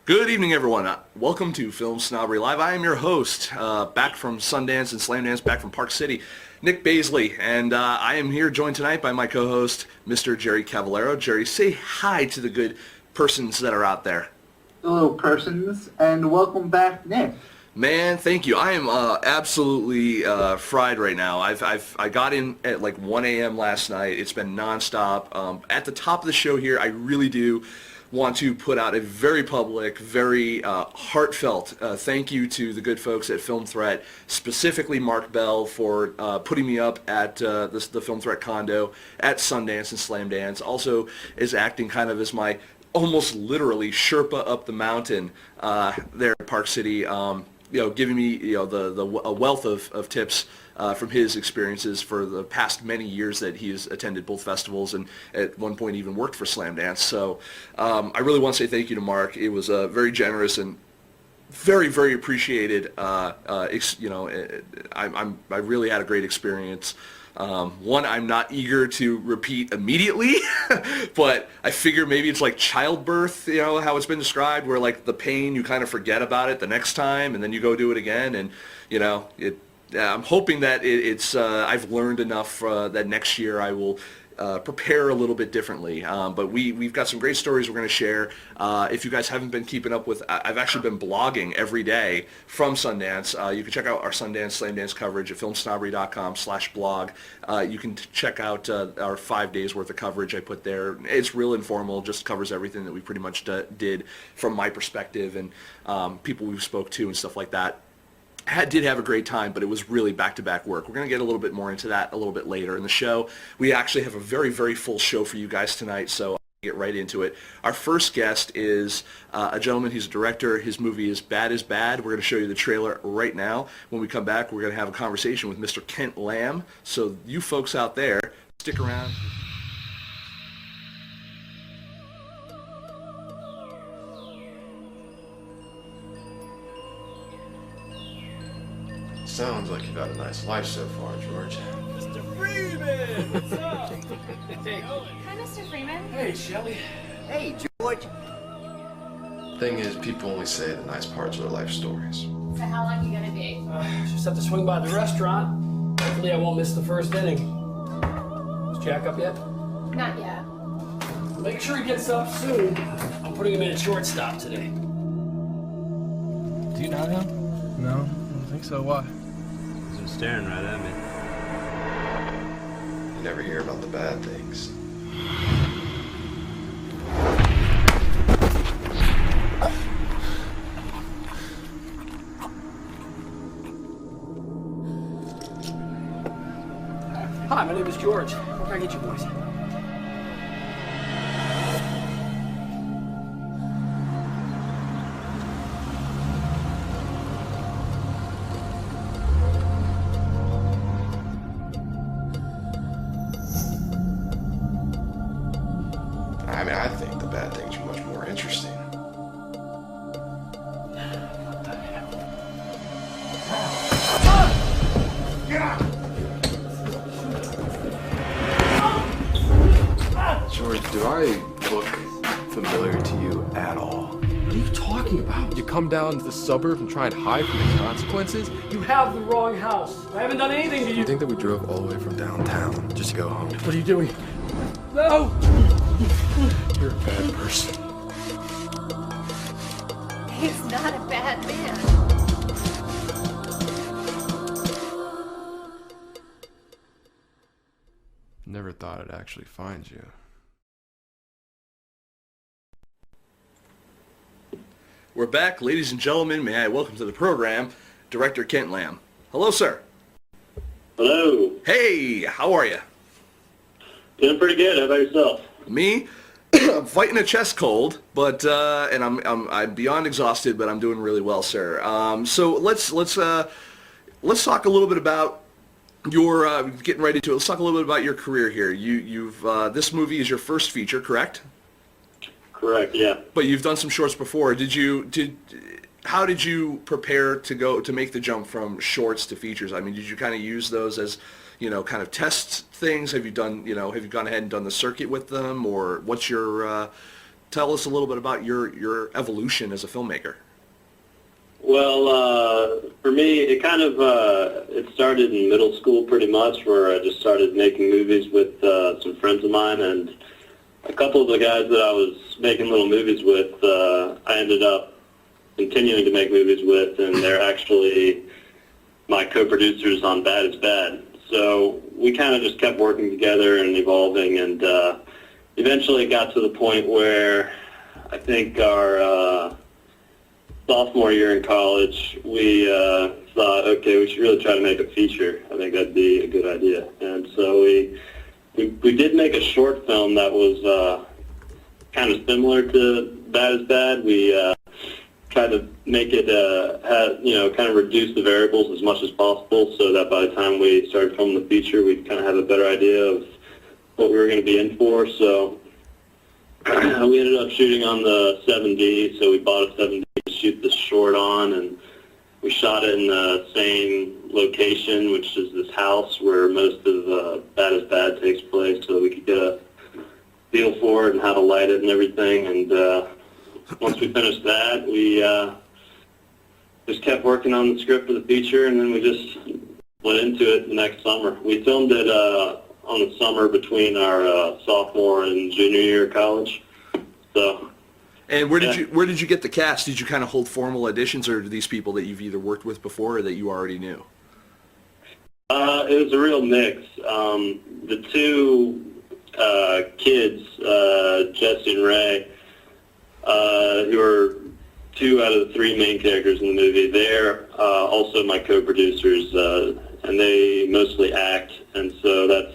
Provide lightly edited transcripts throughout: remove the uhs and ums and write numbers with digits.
Good evening, everyone. Welcome to FilmSnobbery Live. I am your host, back from Sundance and Slamdance, back from Park City, Nick Baisley, and I am here joined tonight by my co-host, Mr. Jerry Cavallero. Jerry, say hi to the good persons that are out there. Hello, persons, and welcome back, Nick. Man, thank you. I am absolutely fried right now. I got in at like 1 a.m. last night. It's been nonstop. At the top of the show here, I really do want to put out a very public, very heartfelt thank you to the good folks at Film Threat, specifically Mark Bell for putting me up at the Film Threat condo at Sundance and Slamdance. Also is acting kind of as my almost literally Sherpa up the mountain there at Park City. Giving me a wealth of tips from his experiences for the past many years that he has attended both festivals and at one point even worked for Slamdance. So I really want to say thank you to Mark. It was very generous and very, very appreciated. I really had a great experience. One, I'm not eager to repeat immediately, but I figure maybe it's like childbirth, how it's been described, where like the pain, you kind of forget about it the next time and then you go do it again. And, I'm hoping that I've learned enough that next year I will prepare a little bit differently. But we've got some great stories we're going to share. If you guys haven't been keeping up with, I've actually been blogging every day from Sundance. You can check out our Sundance Slamdance coverage at filmsnobbery.com/blog. You can check out our 5 days worth of coverage I put there. It's real informal, just covers everything that we pretty much did from my perspective and people we spoke to and stuff like that. Did have a great time, but it was really back-to-back work. We're going to get a little bit more into that a little bit later in the show. We actually have a very, very full show for you guys tonight, so I'll get right into it. Our first guest is a gentleman. He's a director. His movie is Bad is Bad. We're going to show you the trailer right now. When we come back, we're going to have a conversation with Mr. Kent Lamm. So you folks out there, stick around. Sounds like you've had a nice life so far, George. Mr. Freeman! What's up? Hi, Mr. Freeman. Hey, Shelly. Hey, George. Thing is, people only say the nice parts of their life stories. So how long you gonna be? Just have to swing by the restaurant. Hopefully I won't miss the first inning. Is Jack up yet? Not yet. Make sure he gets up soon. I'm putting him in at shortstop today. Do you know him? No, I don't think so. Why? He's been staring right at me. You never hear about the bad things. Hi, my name is George. What can I get you boys? I mean, I think the bad things are much more interesting. George, do I look familiar to you at all? What are you talking about? You come down to the suburbs and try and hide from the consequences? You have the wrong house. I haven't done anything to You you. think that we drove all the way from downtown just to go home? What are you doing? No! You're a bad person. He's not a bad man. Never thought I'd actually find you. We're back, ladies and gentlemen. May I welcome to the program Director Kent Lamm. Hello, sir. Hello. Hey, how are you? Doing pretty good. How about yourself? Me, I'm fighting a chest cold, but and I'm beyond exhausted, but I'm doing really well, sir. So let's talk a little bit about your getting right into it. Let's talk a little bit about your career here. You've this movie is your first feature, correct? Correct. Yeah. But you've done some shorts before. How did you prepare to make the jump from shorts to features? I mean, did you kind of use those as, kind of test things? Have you gone ahead and done the circuit with them, or what's your? Tell us a little bit about your evolution as a filmmaker. Well, for me, it kind of it started in middle school pretty much, where I just started making movies with some friends of mine, and a couple of the guys that I was making little movies with, I ended up continuing to make movies with, and they're actually my co-producers on Bad is Bad. So we kind of just kept working together and evolving, and eventually it got to the point where I think our sophomore year in college, we thought, okay, we should really try to make a feature. I think that'd be a good idea. And so we did make a short film that was kind of similar to Bad is Bad. We tried to make it, kind of reduce the variables as much as possible, so that by the time we started filming the feature, we'd kind of have a better idea of what we were going to be in for. So we ended up shooting on the 7D, so we bought a 7D to shoot the short on, and we shot it in the same location, which is this house where most of Bad is Bad takes place, so we could get a feel for it and how to light it and everything. And once we finished that, we just kept working on the script for the feature, and then we just went into it the next summer. We filmed it on the summer between our sophomore and junior year of college. So. And where did you get the cast? Did you kind of hold formal auditions, or are these people that you've either worked with before or that you already knew? It was a real mix. The two kids, Jesse and Ray, who are two out of the three main characters in the movie, they're also my co-producers, and they mostly act, and so that's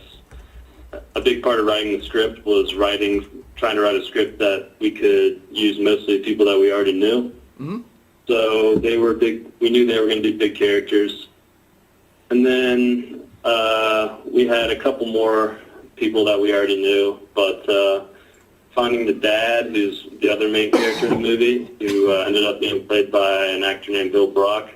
a big part of writing the script, was trying to write a script that we could use mostly people that we already knew. Mm-hmm. So they were big. We knew they were going to be big characters. And then we had a couple more people that we already knew, but finding the dad, who's the other main character in the movie, who ended up being played by an actor named Bill Brock,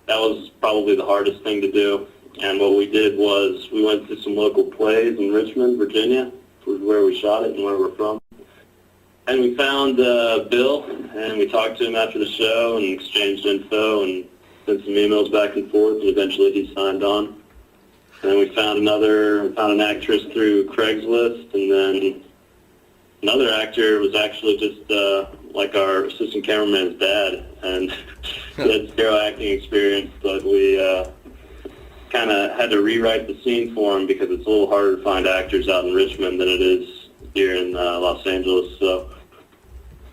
that was probably the hardest thing to do. And what we did was we went to some local plays in Richmond, Virginia, where we shot it and where we're from. And we found Bill, and we talked to him after the show and exchanged info and sent some emails back and forth, and eventually he signed on. And then we found an actress through Craigslist, and then another actor was actually just like our assistant cameraman's dad, and he had zero acting experience, but we kind of had to rewrite the scene for him because it's a little harder to find actors out in Richmond than it is here in Los Angeles. So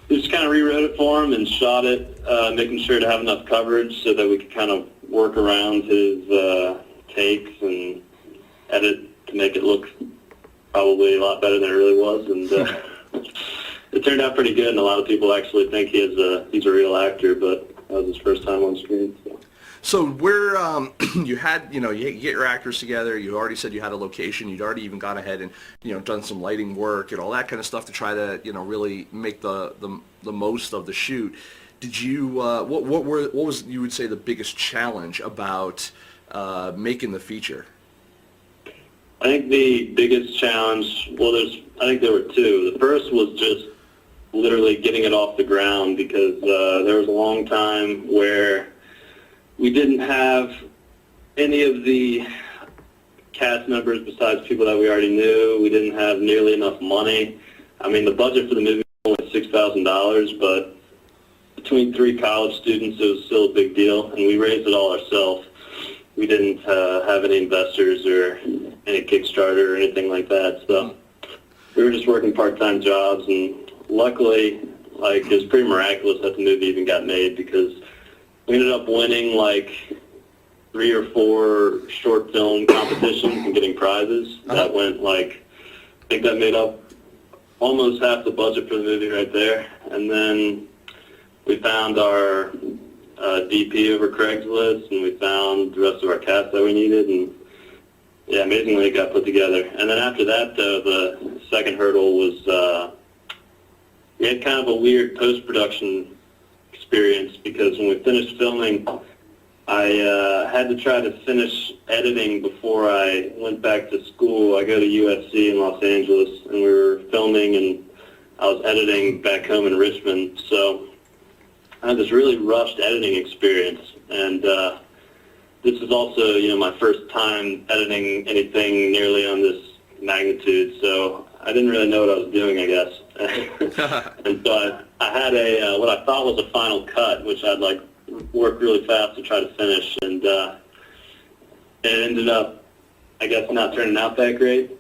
we just kind of rewrote it for him and shot it, making sure to have enough coverage so that we could kind of work around his takes and edit to make it look probably a lot better than it really was. And it turned out pretty good, and a lot of people actually think he's a real actor, but that was his first time on screen. So where you get your actors together, you already said you had a location, you'd already even gone ahead and done some lighting work and all that kind of stuff to try to really make the most of the shoot. Did you what was you would say the biggest challenge about making the feature? I think the biggest challenge, I think there were two. The first was just literally getting it off the ground, because there was a long time where we didn't have any of the cast members besides people that we already knew. We didn't have nearly enough money. I mean, the budget for the movie was only $6,000, but between three college students, it was still a big deal, and we raised it all ourselves. We didn't have any investors or any Kickstarter or anything like that, so we were just working part-time jobs, and luckily, it was pretty miraculous that the movie even got made, because we ended up winning 3 or 4 short film competitions and getting prizes that went think that made up almost half the budget for the movie right there. And then we found our DP over Craigslist, and we found the rest of our cast that we needed, and yeah, amazingly it got put together. And then after that, though, the second hurdle was we had kind of a weird post-production experience, because when we finished filming, I had to try to finish editing before I went back to school. I go to USC in Los Angeles, and we were filming, and I was editing back home in Richmond. So I had this really rushed editing experience, and this is also, you know, my first time editing anything nearly on this magnitude. So I didn't really know what I was doing, I guess. And so I had a what I thought was a final cut, which I'd like work really fast to try to finish, and it ended up, I guess, not turning out that great.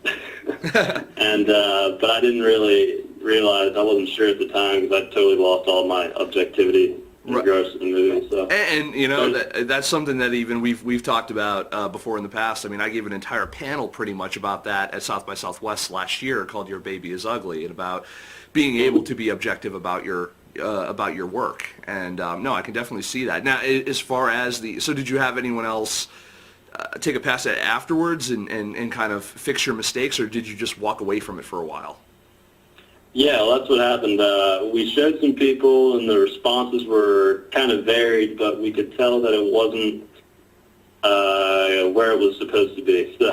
And but I didn't really realize, I wasn't sure at the time, because I totally lost all my objectivity in regards to the movie. So and you know, that's something that even we've talked about before in the past. I mean, I gave an entire panel pretty much about that at South by Southwest last year, called "Your Baby Is Ugly," and about being able to be objective about your work. And no, I can definitely see that. Now, as far as so did you have anyone else take a pass at it afterwards and kind of fix your mistakes, or did you just walk away from it for a while? yeah, well, that's what happened. We showed some people, and the responses were kind of varied, but we could tell that it wasn't where it was supposed to be. So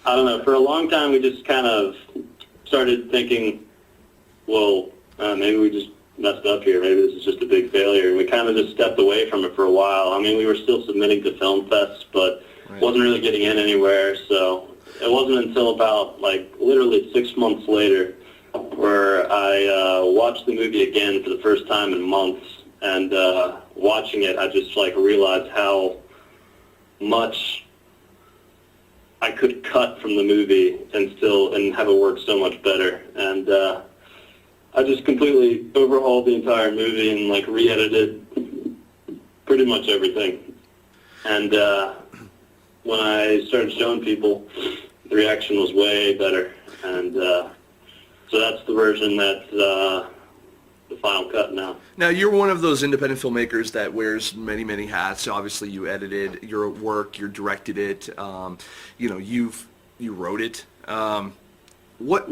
I don't know. For a long time, we just kind of started thinking, well, maybe we just messed up here. Maybe this is just a big failure. And we kind of just stepped away from it for a while. I mean, we were still submitting to film fests, but wasn't really getting in anywhere. So it wasn't until about, like, literally 6 months later where I watched the movie again for the first time in months. And watching it, I just, like, realized how much I could cut from the movie and have it work so much better. And I just completely overhauled the entire movie and, like, re-edited pretty much everything. And when I started showing people, the reaction was way better. And so that's the version that's the final cut now. Now, you're one of those independent filmmakers that wears many, many hats. Obviously, you edited your work, you directed it, you know, you wrote it. What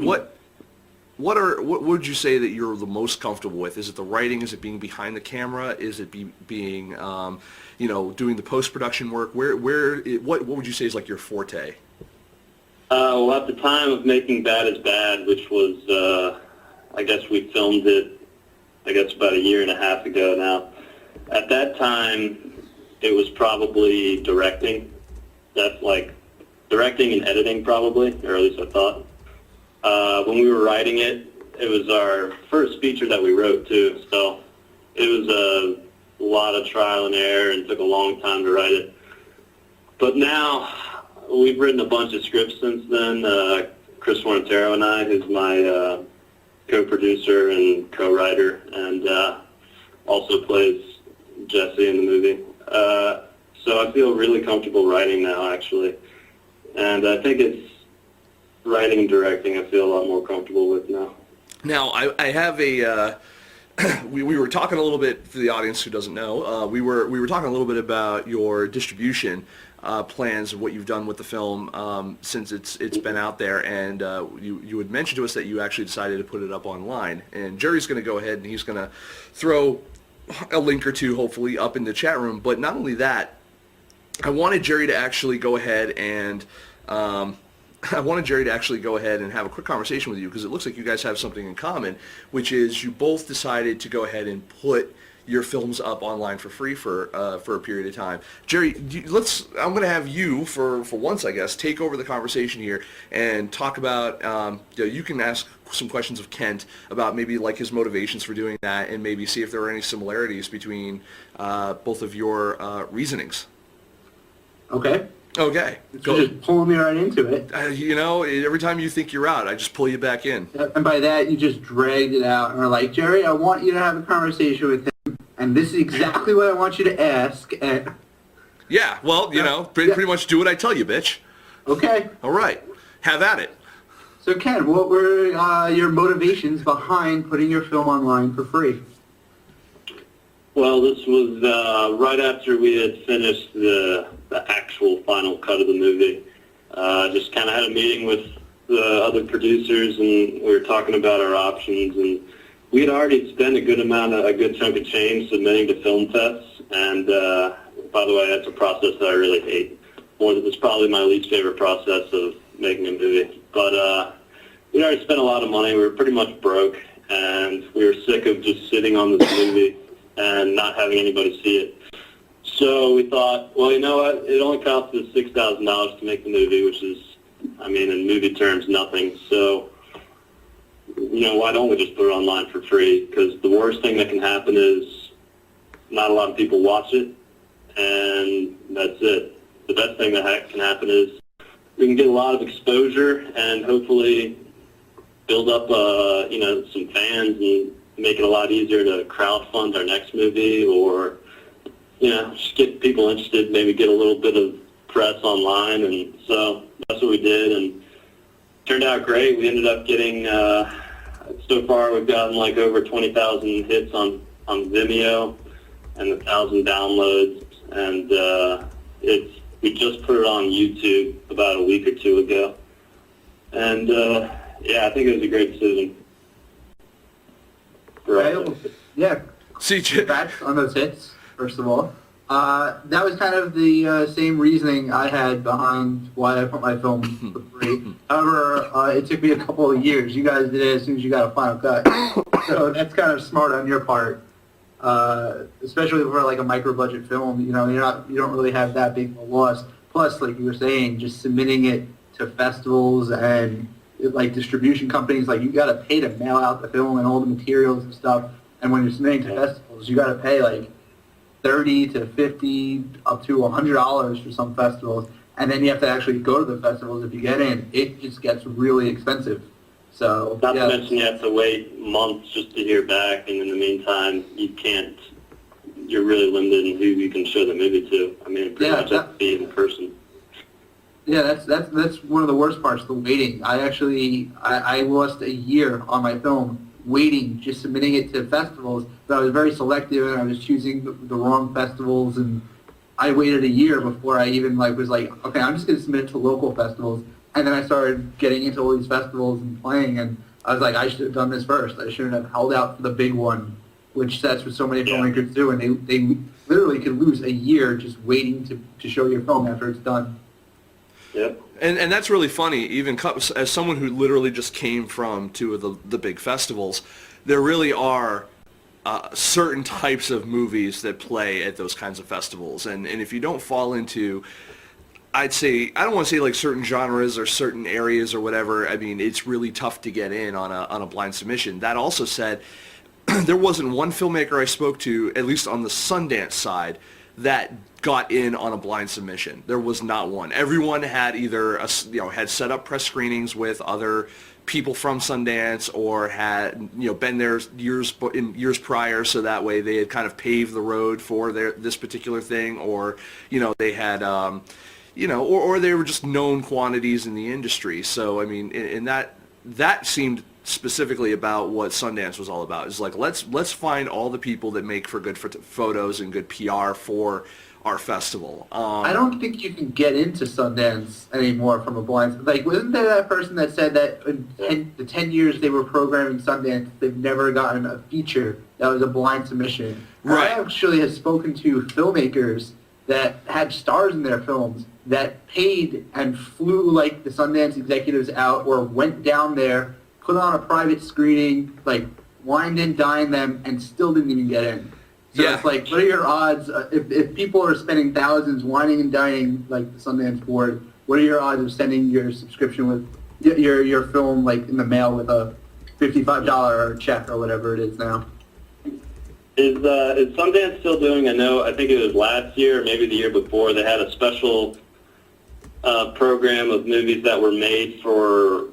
would you say that you're the most comfortable with? Is it the writing? Is it being behind the camera? Is it being you know, doing the post-production work? What would you say is like your forte? Well, at the time of making Bad is Bad, which was, I guess we filmed it, I guess about a year and a half ago now. At that time, it was probably directing. That's like directing and editing probably, or at least I thought. When we were writing it, it was our first feature that we wrote too, so it was a lot of trial and error and took a long time to write it. But now, we've written a bunch of scripts since then. Kristyn and I, who's my co-producer and co-writer, and also plays Jesse in the movie. So I feel really comfortable writing now, actually. And I think it's writing and directing I feel a lot more comfortable with now. Now, I have a... we were talking a little bit, for the audience who doesn't know, we were talking a little bit about your distribution plans of what you've done with the film since it's been out there, and you had mentioned to us that you actually decided to put it up online. And Jerry's going to go ahead and he's going to throw a link or two, hopefully, up in the chat room. But not only that, I wanted Jerry to actually go ahead and have a quick conversation with you, because it looks like you guys have something in common, which is you both decided to go ahead and put your films up online for free for a period of time. Jerry, I'm going to have you, for once, I guess, take over the conversation here and talk about, you can ask some questions of Kent about maybe like his motivations for doing that, and maybe see if there are any similarities between both of your reasonings. Okay. Okay. So just pulling me right into it. You know, every time you think you're out, I just pull you back in. And by that, you just dragged it out and are like, Jerry, I want you to have a conversation with him, and this is exactly what I want you to ask. And yeah, well, you know, pretty much do what I tell you, bitch. Okay. All right. Have at it. So Ken, what were your motivations behind putting your film online for free? Well, this was right after we had finished the actual final cut of the movie. Just kind of had a meeting with the other producers, and we were talking about our options. And we had already spent a good chunk of change submitting to film fests. And by the way, that's a process that I really hate. It's probably my least favorite process of making a movie. But we already spent a lot of money. We were pretty much broke, and we were sick of just sitting on this movie and not having anybody see it. So we thought, well, you know what? It only cost us $6,000 to make the movie, which is, I mean, in movie terms, nothing. So, you know, why don't we just put it online for free? Because the worst thing that can happen is not a lot of people watch it, and that's it. The best thing that can happen is we can get a lot of exposure and hopefully build up, you know, some fans and make it a lot easier to crowdfund our next movie, or, you know, just get people interested, maybe get a little bit of press online. And so that's what we did, and it turned out great. We ended up getting, so far we've gotten like over 20,000 hits on Vimeo and 1,000 downloads, and we just put it on YouTube about a week or two ago. And yeah, I think it was a great decision. Right. Yeah. CJ. Congrats on those hits, first of all. That was kind of the same reasoning I had behind why I put my film for free. However, it took me a couple of years. You guys did it as soon as you got a final cut. So that's kind of smart on your part. Especially for like a micro-budget film, you know, you don't really have that big of a loss. Plus, like you were saying, just submitting it to festivals and like distribution companies, like you got to pay to mail out the film and all the materials and stuff. And when you're submitting to festivals, you got to pay like $30 to $50 up to $100 for some festivals, and then you have to actually go to the festivals if you get in. It just gets really expensive. So not to mention you have to wait months just to hear back, and in the meantime, you're really limited in who you can show the movie to. I mean, pretty much have to be in person. Yeah, that's one of the worst parts, the waiting. I lost a year on my film waiting, just submitting it to festivals. But I was very selective, and I was choosing the wrong festivals, and I waited a year before I even was like, okay, I'm just going to submit it to local festivals. And then I started getting into all these festivals and playing, and I was like, I should have done this first. I shouldn't have held out for the big one, which that's what so many filmmakers do, and they literally could lose a year just waiting to show your film after it's done. Yep. And that's really funny, even as someone who literally just came from two of the big festivals, there really are certain types of movies that play at those kinds of festivals. And if you don't fall into, I'd say, I don't want to say like certain genres or certain areas or whatever, I mean, it's really tough to get in on a blind submission. That also said, there wasn't one filmmaker I spoke to, at least on the Sundance side, that got in on a blind submission. There was not one. Everyone had either had set up press screenings with other people from Sundance, or had been there years prior, so that way they had kind of paved the road for this particular thing, or they had or they were just known quantities in the industry. So I mean, and that seemed specifically about what Sundance was all about. Is like, let's find all the people that make for good photos and good PR for our festival. I don't think you can get into Sundance anymore from a blind. Like, wasn't there that person that said that in the 10 years they were programming Sundance, they've never gotten a feature that was a blind submission? Right. I actually have spoken to filmmakers that had stars in their films that paid and flew like the Sundance executives out, or went down there, put on a private screening, like wined and dined them, and still didn't even get in. So it's like, what are your odds? If people are spending thousands wining and dining like the Sundance Board, what are your odds of sending your subscription with your film like in the mail with a $55 check or whatever it is now? Is Sundance still doing? I think it was last year or maybe the year before, they had a special program of movies that were made for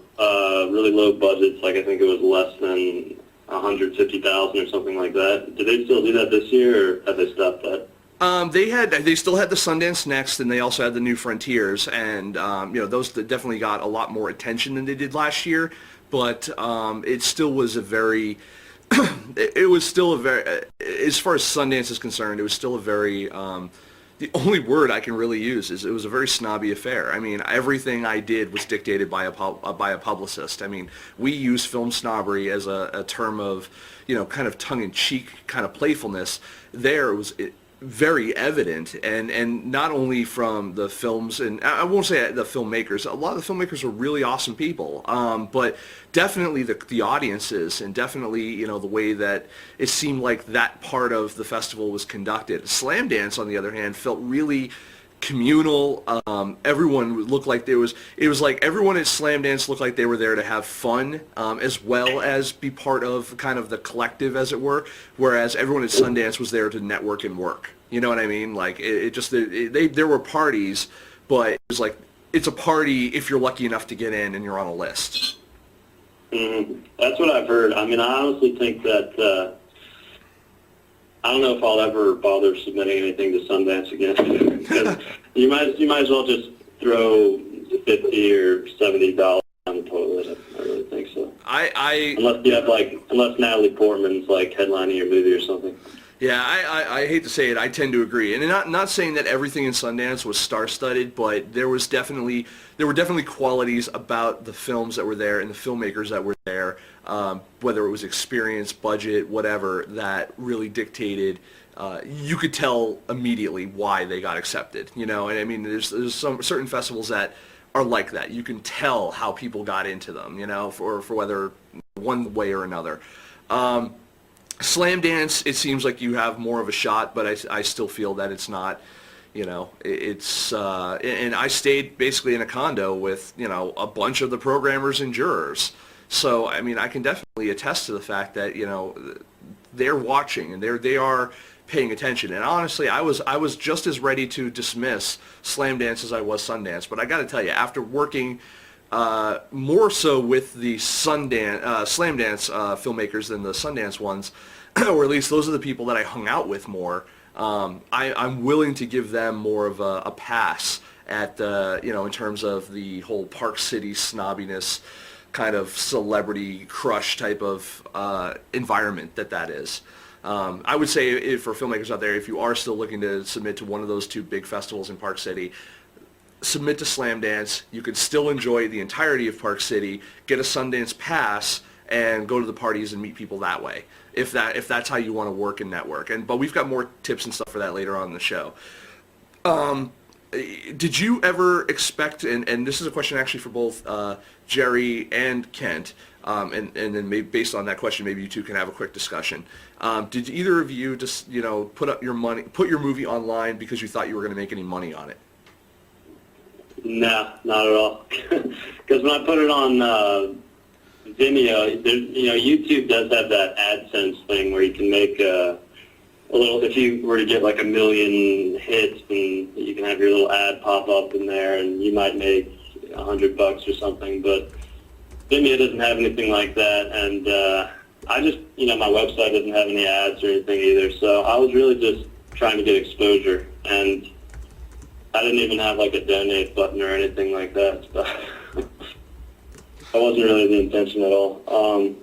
really low budgets. Like, I think it was less than $150,000 or something like that. Do they still do that this year, or have they stopped that? They still had the Sundance Next, and they also had the New Frontiers, and those definitely got a lot more attention than they did last year. But it still was a very, it was still a very, as far as Sundance is concerned, it was still a very. The only word I can really use is it was a very snobby affair. I mean, everything I did was dictated by a publicist. I mean, we use FilmSnobbery as a term of, kind of tongue-in-cheek kind of playfulness. There it was very evident, and not only from the films, and I won't say the filmmakers. A lot of the filmmakers were really awesome people, but definitely the audiences, and definitely the way that it seemed like that part of the festival was conducted. Slam Dance, on the other hand, felt really communal. Everyone looked like it was like everyone at Slam Dance looked like they were there to have fun, as well as be part of kind of the collective, as it were, whereas everyone at Sundance was there to network and work. You know what I mean? Like there were parties, but it was like it's a party if you're lucky enough to get in and you're on a list. That's what I've heard. I mean, I honestly think that I don't know if I'll ever bother submitting anything to Sundance again. Because you might as well just throw $50 or $70 down the toilet. I really think so. Unless Natalie Portman's like headlining your movie or something. Yeah, I hate to say it, I tend to agree, and not saying that everything in Sundance was star-studded, but there were definitely qualities about the films that were there and the filmmakers that were there, whether it was experience, budget, whatever, that really dictated. You could tell immediately why they got accepted, and I mean, there's some certain festivals that are like that. You can tell how people got into them, for whether one way or another. Slam Dance, it seems like you have more of a shot, but I still feel that it's not, it's, and I stayed basically in a condo with, a bunch of the programmers and jurors. So, I mean, I can definitely attest to the fact that, they're watching and they are paying attention. And honestly, I was just as ready to dismiss Slam Dance as I was Sundance. But I got to tell you, after working more so with the Slam Dance filmmakers than the Sundance ones, or at least those are the people that I hung out with more. I'm willing to give them more of a pass at in terms of the whole Park City snobbiness, kind of celebrity crush type of environment that is. I would say for filmmakers out there, if you are still looking to submit to one of those two big festivals in Park City, submit to Slam Dance. You could still enjoy the entirety of Park City, get a Sundance pass, and go to the parties and meet people that way, if that's how you want to work and network. But we've got more tips and stuff for that later on in the show. Did you ever expect, and this is a question actually for both Jerry and Kent, and then maybe based on that question, maybe you two can have a quick discussion. Did either of you just put your movie online because you thought you were going to make any money on it? No, not at all. Because when I put it on Vimeo, YouTube does have that AdSense thing where you can make a little. If you were to get like 1 million hits, and you can have your little ad pop up in there, and you might make $100 or something. But Vimeo doesn't have anything like that, and I just, my website doesn't have any ads or anything either. So I was really just trying to get exposure, and I didn't even have like a donate button or anything like that. So that wasn't really the intention at all.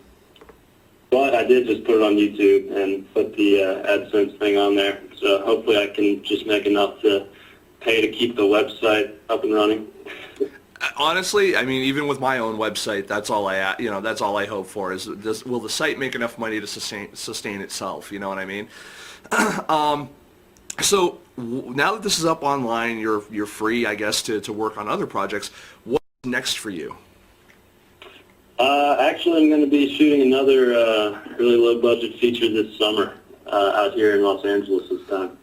But I did just put it on YouTube and put the AdSense thing on there. So hopefully I can just make enough to pay to keep the website up and running. Honestly, I mean, even with my own website, that's all I hope for is will the site make enough money to sustain itself? You know what I mean? So now that this is up online, you're free, I guess, to work on other projects. What's next for you? Actually, I'm going to be shooting another really low-budget feature this summer out here in Los Angeles this time.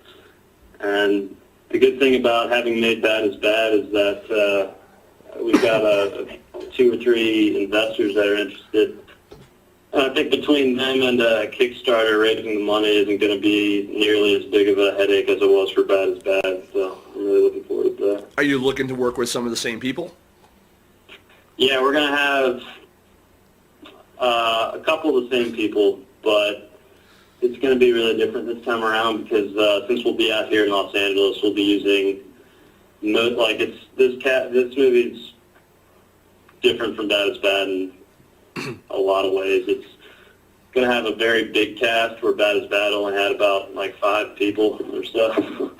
And the good thing about having made Bad is Bad is that we've got 2 or 3 investors that are interested. And I think between them and Kickstarter, raising the money isn't going to be nearly as big of a headache as it was for Bad is Bad. So I'm really looking forward to that. Are you looking to work with some of the same people? Yeah, we're going to have a couple of the same people, but it's going to be really different this time around because since we'll be out here in Los Angeles, we'll be using this movie's different from Bad is Bad in a lot of ways. It's going to have a very big cast where Bad is Bad only had about 5 people or so.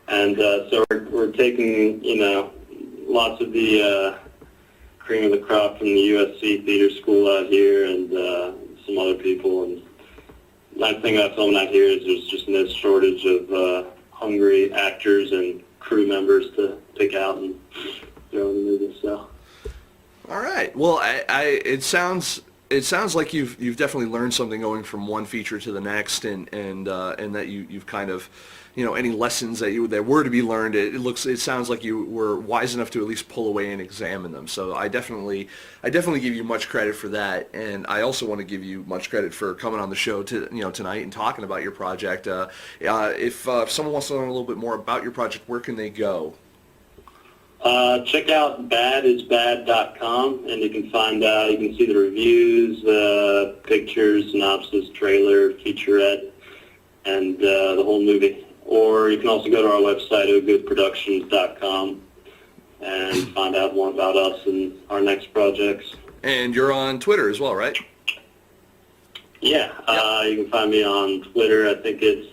And so we're taking, lots of the cream of the crop from the USC theater school out here and some other people. And nice thing about filming out here is there's just no shortage of hungry actors and crew members to pick out and throw in the movie. So. All right. Well, it sounds like you've definitely learned something going from one feature to the next, and that you've kind of, any lessons that were to be learned. It sounds like you were wise enough to at least pull away and examine them. So I definitely give you much credit for that, and I also want to give you much credit for coming on the show tonight and talking about your project. If someone wants to learn a little bit more about your project, where can they go? Check out badisbad.com, and you can see the reviews, pictures, synopsis, trailer, featurette, and the whole movie. Or you can also go to our website, ogoodproductions.com, and find out more about us and our next projects. And you're on Twitter as well, right? Yeah, you can find me on Twitter. I think it's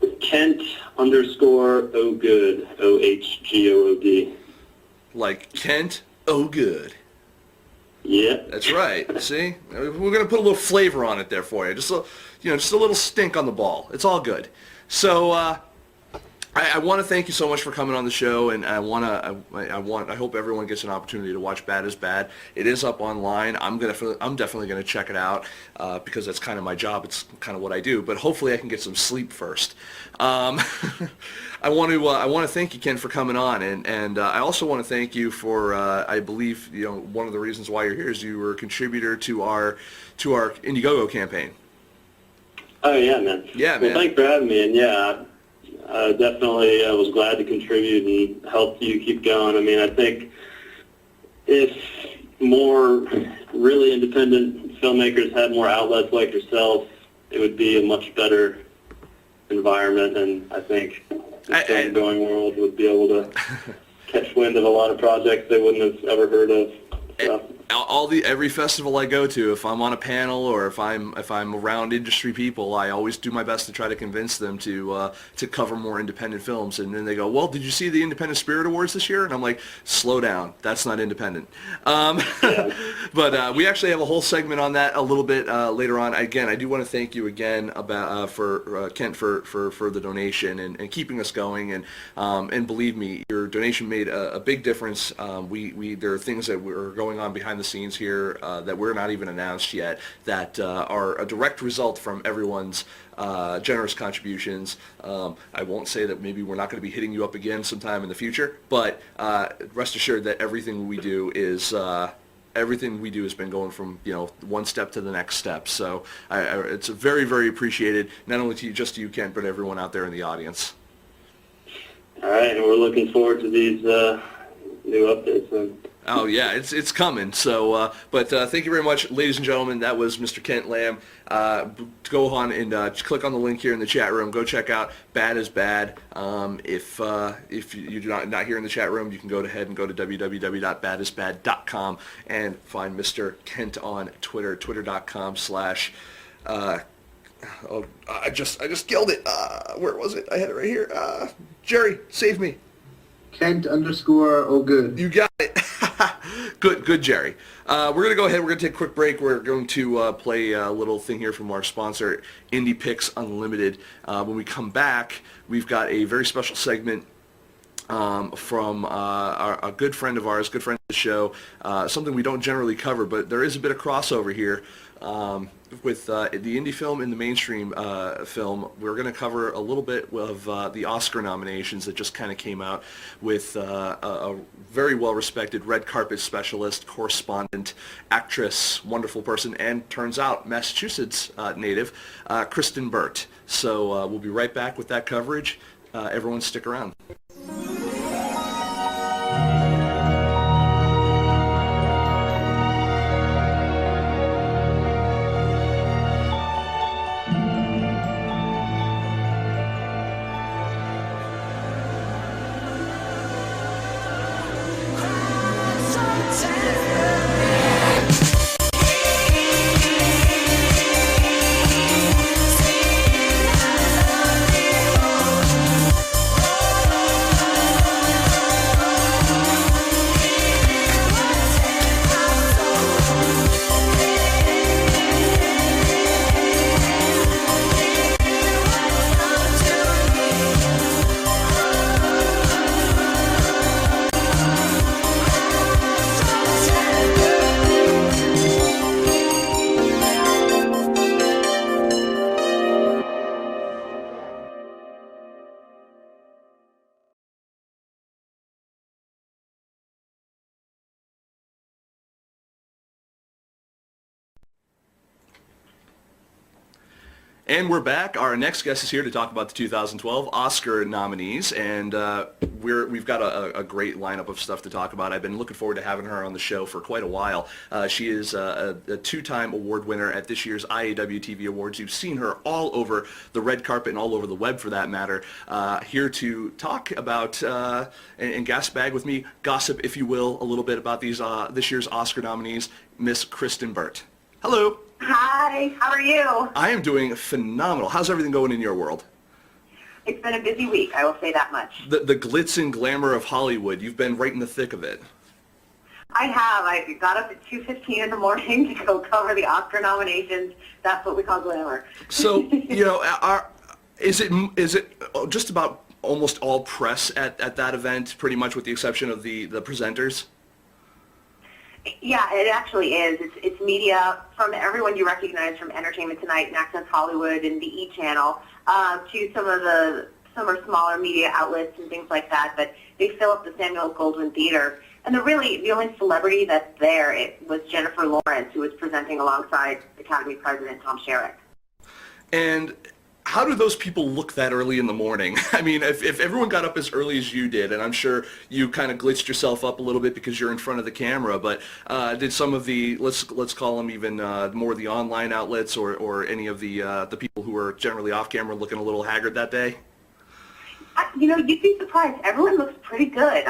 Kent_Ogood, OHGOOD. Like Kent Ogood. Yeah. That's right. See? We're going to put a little flavor on it there for you. Just a little stink on the ball. It's all good. So I want to thank you so much for coming on the show, and I hope everyone gets an opportunity to watch Bad is Bad. It is up online. I'm definitely going to check it out because that's kind of my job. It's kind of what I do. But hopefully I can get some sleep first. I want to thank you, Ken, for coming on, and I also want to thank you for I believe one of the reasons why you're here is you were a contributor to our Indiegogo campaign. Oh yeah, man. Yeah, man. Well, thanks for having me, and yeah, I definitely was glad to contribute and help you keep going. I mean, I think if more really independent filmmakers had more outlets like yourself, it would be a much better environment, and I think the film-going world would be able to catch wind of a lot of projects they wouldn't have ever heard of. So. Every festival I go to, if I'm on a panel or if I'm around industry people, I always do my best to try to convince them to cover more independent films. And then they go, "Well, did you see the Independent Spirit Awards this year?" And I'm like, "Slow down, that's not independent." But we actually have a whole segment on that a little bit later on. Again, I do want to thank you again for Kent for the donation and keeping us going. And believe me, your donation made a big difference. There are things that are going on behind the scenes here that we're not even announced yet that are a direct result from everyone's generous contributions. I won't say that maybe we're not going to be hitting you up again sometime in the future, but rest assured that everything we do has been going from one step to the next step. So it's very, very appreciated, not only to you, Kent, but everyone out there in the audience. All right, and we're looking forward to these new updates then. Oh yeah, it's coming. So, but thank you very much, ladies and gentlemen. That was Mr. Kent Lamm. Go on and click on the link here in the chat room. Go check out Bad is Bad. If you're not here in the chat room, you can go ahead and go to www.badisbad.com and find Mr. Kent on Twitter. Twitter.com/ I just killed it. Where was it? I had it right here. Jerry, save me. Kent_Ogood. You got it. Good, Jerry. We're going to go ahead. We're going to take a quick break. We're going to play a little thing here from our sponsor, Indie Picks Unlimited. When we come back, we've got a very special segment from a good friend of ours, good friend of the show, something we don't generally cover, but there is a bit of crossover here. With the indie film and the mainstream film, we're going to cover a little bit of the Oscar nominations that just kind of came out with a very well-respected red carpet specialist, correspondent, actress, wonderful person, and turns out Massachusetts native, Kristyn Burtt. So we'll be right back with that coverage. Everyone stick around. And we're back. Our next guest is here to talk about the 2012 Oscar nominees, and we've got a great lineup of stuff to talk about. I've been looking forward to having her on the show for quite a while. She is a two-time award winner at this year's IAW TV Awards. You've seen her all over the red carpet and all over the web, for that matter. Here to talk about and gas bag with me, gossip, if you will, a little bit about these this year's Oscar nominees, Miss Kristyn Burtt. Hello. Hi, how are you? I am doing phenomenal. How's everything going in your world? It's been a busy week, I will say that much. The glitz and glamour of Hollywood. You've been right in the thick of it. I have. I got up at 2:15 in the morning to go cover the Oscar nominations. That's what we call glamour. So, is it just about almost all press at that event, pretty much with the exception of the presenters? Yeah, it actually is. It's media from everyone you recognize from Entertainment Tonight and Access Hollywood and the E! Channel to some are smaller media outlets and things like that. But they fill up the Samuel Goldwyn Theater. And the only celebrity that's there, it was Jennifer Lawrence, who was presenting alongside Academy President Tom Sherrick. And how do those people look that early in the morning? I mean, if everyone got up as early as you did, and I'm sure you kind of glitched yourself up a little bit because you're in front of the camera, but did some of the, let's call them even more of the online outlets or any of the people who are generally off camera looking a little haggard that day? You'd be surprised. Everyone looks pretty good.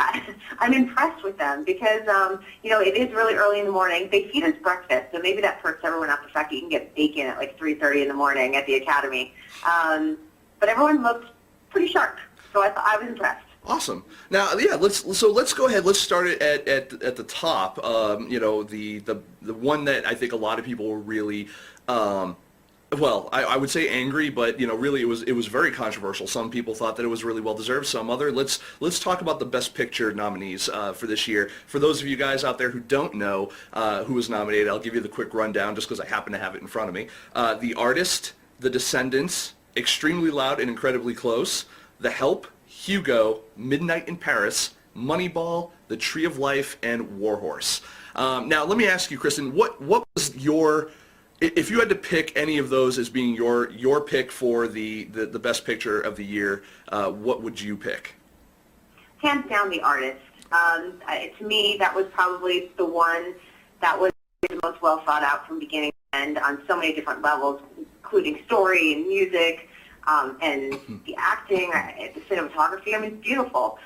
I'm impressed with them because, it is really early in the morning. They feed us breakfast, so maybe that perks everyone up, the fact that you can get bacon at like 3:30 in the morning at the Academy. But everyone looked pretty sharp, so I was impressed. Awesome. Now, yeah, let's go ahead. Let's start it at the top. The one that I think a lot of people were really. I would say angry, but really it was very controversial. Some people thought that it was really well deserved. Some other. Let's talk about the Best Picture nominees for this year. For those of you guys out there who don't know who was nominated, I'll give you the quick rundown just because I happen to have it in front of me. The Artist, The Descendants, Extremely Loud and Incredibly Close, The Help, Hugo, Midnight in Paris, Moneyball, The Tree of Life, and Warhorse. Now, let me ask you, Kristyn, what was your... If you had to pick any of those as being your pick for the Best Picture of the year, what would you pick? Hands down, The Artist. To me, that was probably the one that was the most well thought out from beginning to end on so many different levels, including story and music and the acting, the cinematography. I mean, it's beautiful.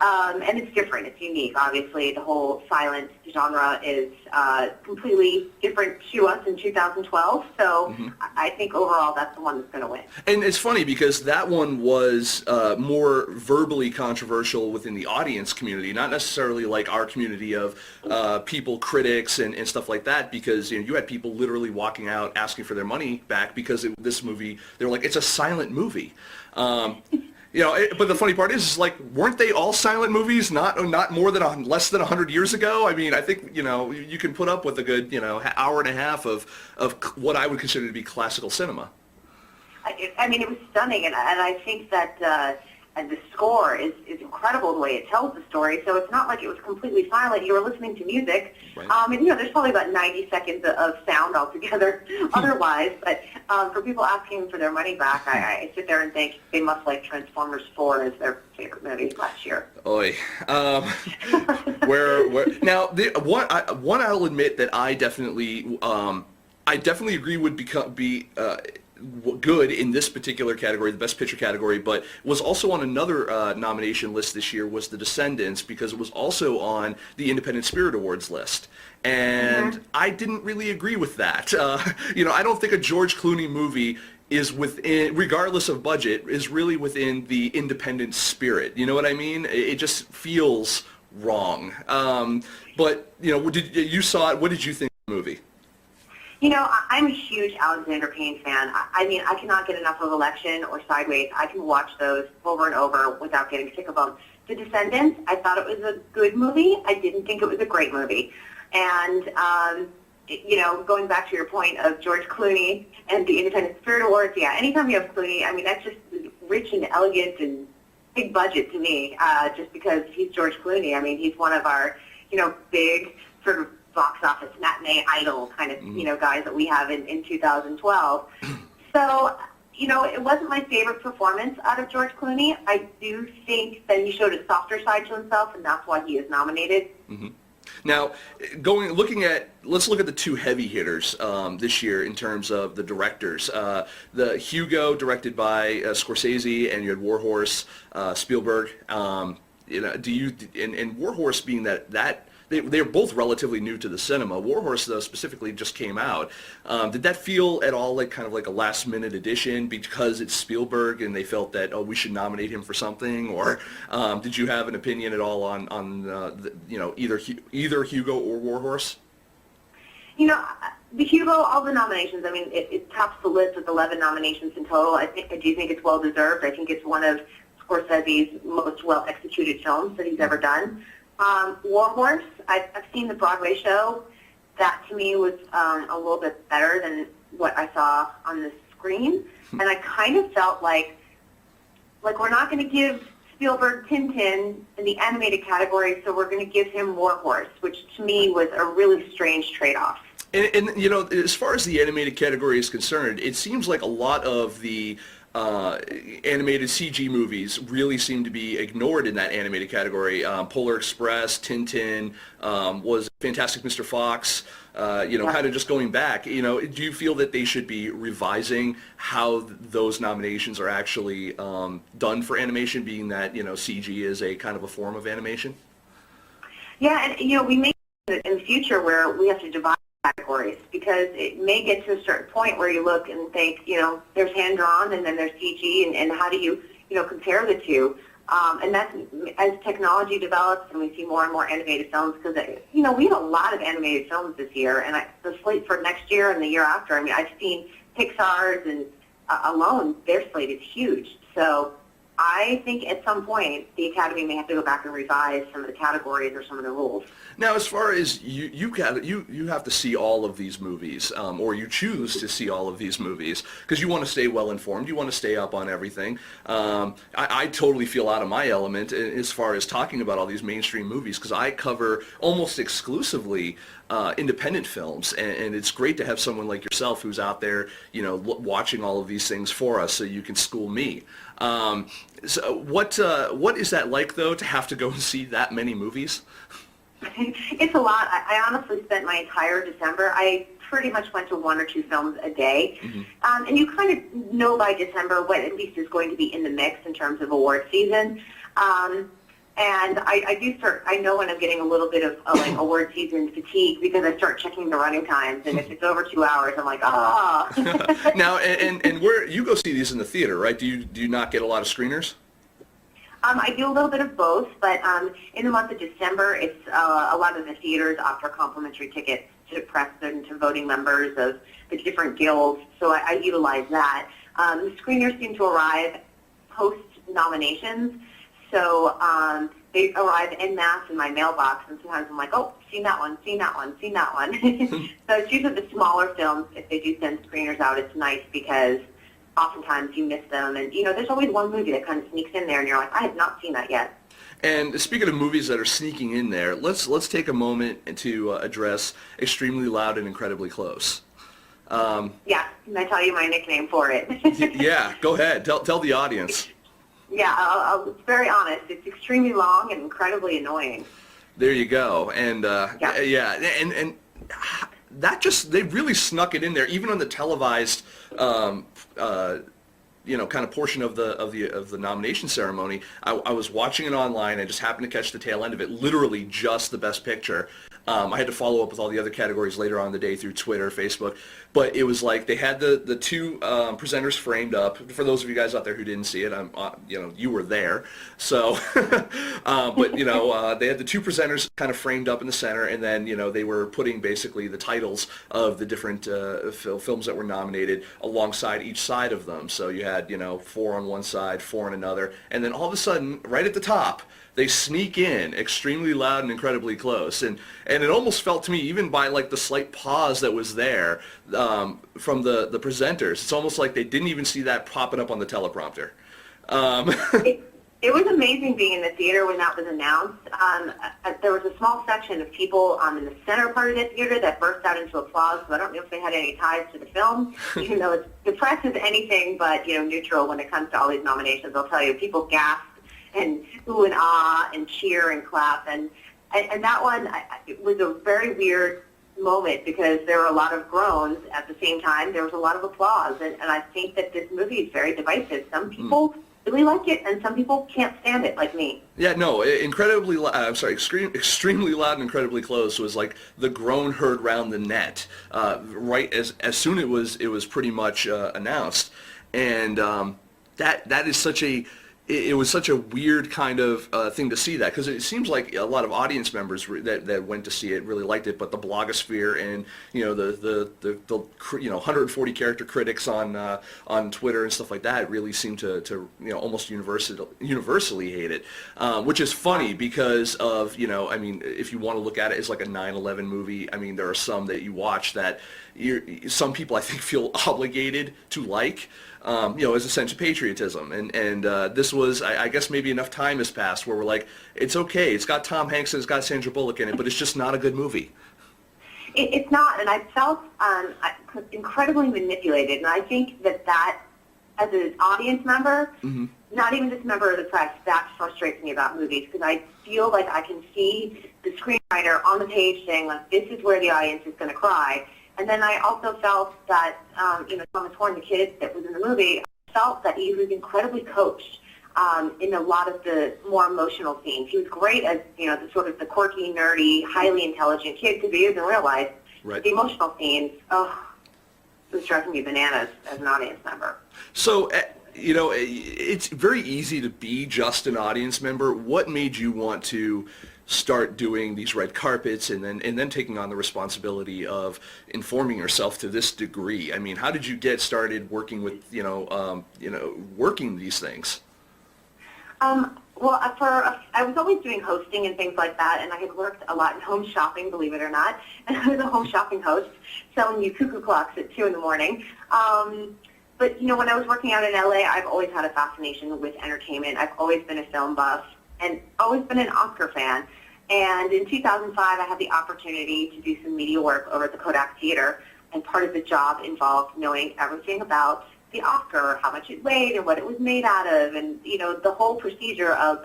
And it's different. It's unique. Obviously, the whole silent genre is completely different to us in 2012. So I think overall that's the one that's going to win. And it's funny because that one was more verbally controversial within the audience community, not necessarily like our community of people, critics, and stuff like that, because you had people literally walking out asking for their money back because this movie, they were like, it's a silent movie. But the funny part is like, weren't they all silent movies? Not more than less than 100 years ago. I mean, I think you can put up with a good hour and a half of what I would consider to be classical cinema. I mean, it was stunning, and I think that and the score is incredible the way it tells the story. So it's not like it was completely silent. You were listening to music. Right. And there's probably about 90 seconds of sound altogether otherwise. But for people asking for their money back, I sit there and think they must like Transformers 4 as their favorite movie last year. Oy. Where now one I'll admit that I definitely agree would be good in this particular category, the Best Picture category, but was also on another nomination list this year was The Descendants, because it was also on the Independent Spirit Awards list. And I didn't really agree with that. I don't think a George Clooney movie is within, regardless of budget, is really within the independent spirit. You know what I mean? It just feels wrong. But, you saw it. What did you think of the movie? I'm a huge Alexander Payne fan. I mean, I cannot get enough of Election or Sideways. I can watch those over and over without getting sick of them. The Descendants, I thought it was a good movie. I didn't think it was a great movie. And, going back to your point of George Clooney and the Independent Spirit Awards, yeah, anytime you have Clooney, I mean, that's just rich and elegant and big budget to me, just because he's George Clooney. I mean, he's one of our, big sort of box office matinee idol kind of, guys that we have in 2012. So it wasn't my favorite performance out of George Clooney. I do think that he showed a softer side to himself, and that's why he is nominated. Mm-hmm. Now, let's look at the two heavy hitters this year in terms of the directors. The Hugo, directed by Scorsese, and you had Warhorse, Spielberg. Do you and Warhorse being that they're both relatively new to the cinema. Warhorse, though, specifically just came out. Did that feel at all like kind of like a last-minute addition because it's Spielberg and they felt that, we should nominate him for something? Or did you have an opinion at all on either Hugo or Warhorse? The Hugo, all the nominations, I mean, it tops the list with 11 nominations in total. I do think it's well-deserved. I think it's one of Scorsese's most well-executed films that he's ever done. Warhorse, I've seen the Broadway show. That to me was a little bit better than what I saw on the screen, and I kind of felt like we're not going to give Spielberg Tintin in the animated category, so we're going to give him Warhorse, which to me was a really strange trade-off. And as far as the animated category is concerned, it seems like a lot of the animated CG movies really seem to be ignored in that animated category. Polar Express, Tintin, was Fantastic Mr. Fox, kind of just going back. Do you feel that they should be revising how those nominations are actually done for animation, being that, CG is a kind of a form of animation? Yeah, and, we may in the future where we have to divide categories, because it may get to a certain point where you look and think, there's hand-drawn and then there's CG, and how do you, compare the two? And that's, as technology develops and we see more and more animated films, because, we have a lot of animated films this year, and the slate for next year and the year after, I've seen Pixar's, and alone, their slate is huge. So I think at some point the Academy may have to go back and revise some of the categories or some of the rules. Now, as far as you have to see all of these movies, or you choose to see all of these movies because you want to stay well informed, you want to stay up on everything. I totally feel out of my element as far as talking about all these mainstream movies because I cover almost exclusively independent films, and it's great to have someone like yourself who's out there, watching all of these things for us, so you can school me. So what is that like, though, to have to go and see that many movies? It's a lot. I honestly spent my entire December. I pretty much went to one or two films a day, and you kind of know by December what at least is going to be in the mix in terms of award season. And I know when I'm getting a little bit of award season fatigue because I start checking the running times, and if it's over 2 hours, I'm like, Now, and where you go see these in the theater, right? Do you not get a lot of screeners? I do a little bit of both, but in the month of December, it's a lot of the theaters offer complimentary tickets to press and to voting members of the different guilds, so I utilize that. The screeners seem to arrive post-nominations, so they arrive en masse in my mailbox, and sometimes I'm like, seen that one, seen that one, seen that one. So it's usually the smaller films. If they do send screeners out, it's nice because oftentimes you miss them, and there's always one movie that kind of sneaks in there, and you're like, I have not seen that yet. And speaking of movies that are sneaking in there, let's take a moment to address Extremely Loud and Incredibly Close. Yeah, can I tell you my nickname for it? Yeah, go ahead. Tell the audience. Yeah, I'll be very honest. It's extremely long and incredibly annoying. There you go. And yeah, and that they really snuck it in there, even on the televised, kind of portion of the nomination ceremony. I was watching it online. I just happened to catch the tail end of it. Literally just the Best Picture. I had to follow up with all the other categories later on in the day through Twitter, Facebook. But it was like they had the two presenters framed up. For those of you guys out there who didn't see it, you were there. So, but they had the two presenters kind of framed up in the center, and then they were putting basically the titles of the different films that were nominated alongside each side of them. So you had 4 on one side, 4 on another, and then all of a sudden, right at the top, they sneak in Extremely Loud and Incredibly Close, and it almost felt to me, even by the slight pause that was there from the presenters, it's almost like they didn't even see that popping up on the teleprompter. It was amazing being in the theater when that was announced. There was a small section of people in the center part of the theater that burst out into applause, so I don't know if they had any ties to the film, even though the press is anything but, neutral when it comes to all these nominations. I'll tell you, people gasped and ooh and ah and cheer and clap, and that one, it was a very weird moment because there were a lot of groans at the same time. There was a lot of applause, and I think that this movie is very divisive. Some people really like it, and some people can't stand it, like me. Yeah, no, extremely loud and incredibly close was like the groan heard round the net right as soon it was pretty much announced, and that is such a. It was such a weird kind of thing to see that, because it seems like a lot of audience members that went to see it really liked it, but the blogosphere and the 140 character critics on Twitter and stuff like that really seem to almost universally hate it, which is funny because of if you want to look at it as like a 9/11 movie, there are some that you watch that some people I think feel obligated to like. As a sense of patriotism. And this was, I guess maybe enough time has passed where we're like, it's okay, it's got Tom Hanks and it's got Sandra Bullock in it, but it's just not a good movie. It's not, and I felt incredibly manipulated, and I think that as an audience member, not even just a member of the press, that frustrates me about movies, because I feel like I can see the screenwriter on the page saying, like, this is where the audience is going to cry. And then I also felt that, Thomas Horn, the kid that was in the movie, I felt that he was incredibly coached in a lot of the more emotional scenes. He was great as, the sort of the quirky, nerdy, highly intelligent kid, because he is in real life. Right. The emotional scenes, it was driving me bananas as an audience member. So, it's very easy to be just an audience member. What made you want to start doing these red carpets and then taking on the responsibility of informing yourself to this degree? How did you get started working with working these things? Well, I was always doing hosting and things like that, and I had worked a lot in home shopping, believe it or not. And I was a home shopping host, selling you cuckoo clocks at 2 in the morning. But when I was working out in LA, I've always had a fascination with entertainment. I've always been a film buff and always been an Oscar fan. And in 2005, I had the opportunity to do some media work over at the Kodak Theater, and part of the job involved knowing everything about the Oscar, how much it weighed and what it was made out of, and, the whole procedure of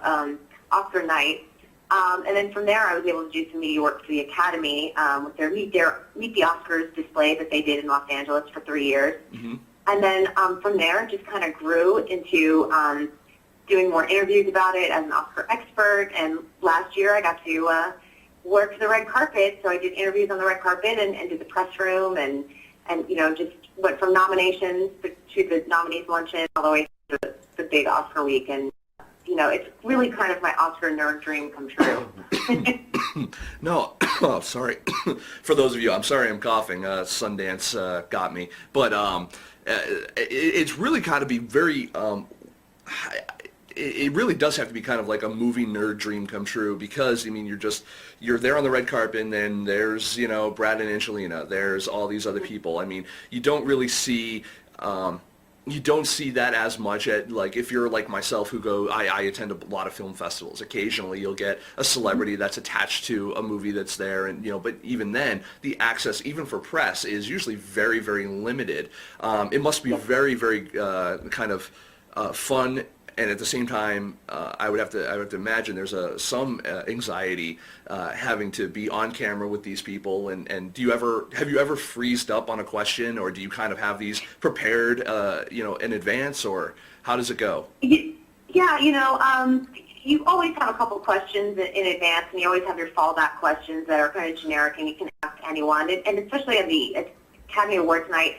Oscar night. And then from there, I was able to do some media work for the Academy with their Meet the Oscars display that they did in Los Angeles for 3 years. Mm-hmm. And then from there, it just kind of grew into doing more interviews about it as an Oscar expert. And last year I got to work the red carpet, so I did interviews on the red carpet and did the press room and just went from nominations to the nominees luncheon all the way to the big Oscar week. And it's really kind of my Oscar nerd dream come true. No, oh, sorry. For those of you, I'm sorry I'm coughing. Sundance got me. But it's really got to be very... it really does have to be kind of like a movie nerd dream come true, because you're there on the red carpet, and then there's Brad and Angelina, there's all these other people. You don't really see that as much at, like, if you're like myself who I attend a lot of film festivals. Occasionally you'll get a celebrity that's attached to a movie that's there, and but even then the access even for press is usually very, very limited. It must be very, very kind of fun. And at the same time, I would have to imagine there's some anxiety having to be on camera with these people. And have you ever freezed up on a question, or do you kind of have these prepared, in advance, or how does it go? Yeah, you always have a couple questions in advance, and you always have your fallback questions that are kind of generic, and you can ask anyone. And especially on the Academy Awards night,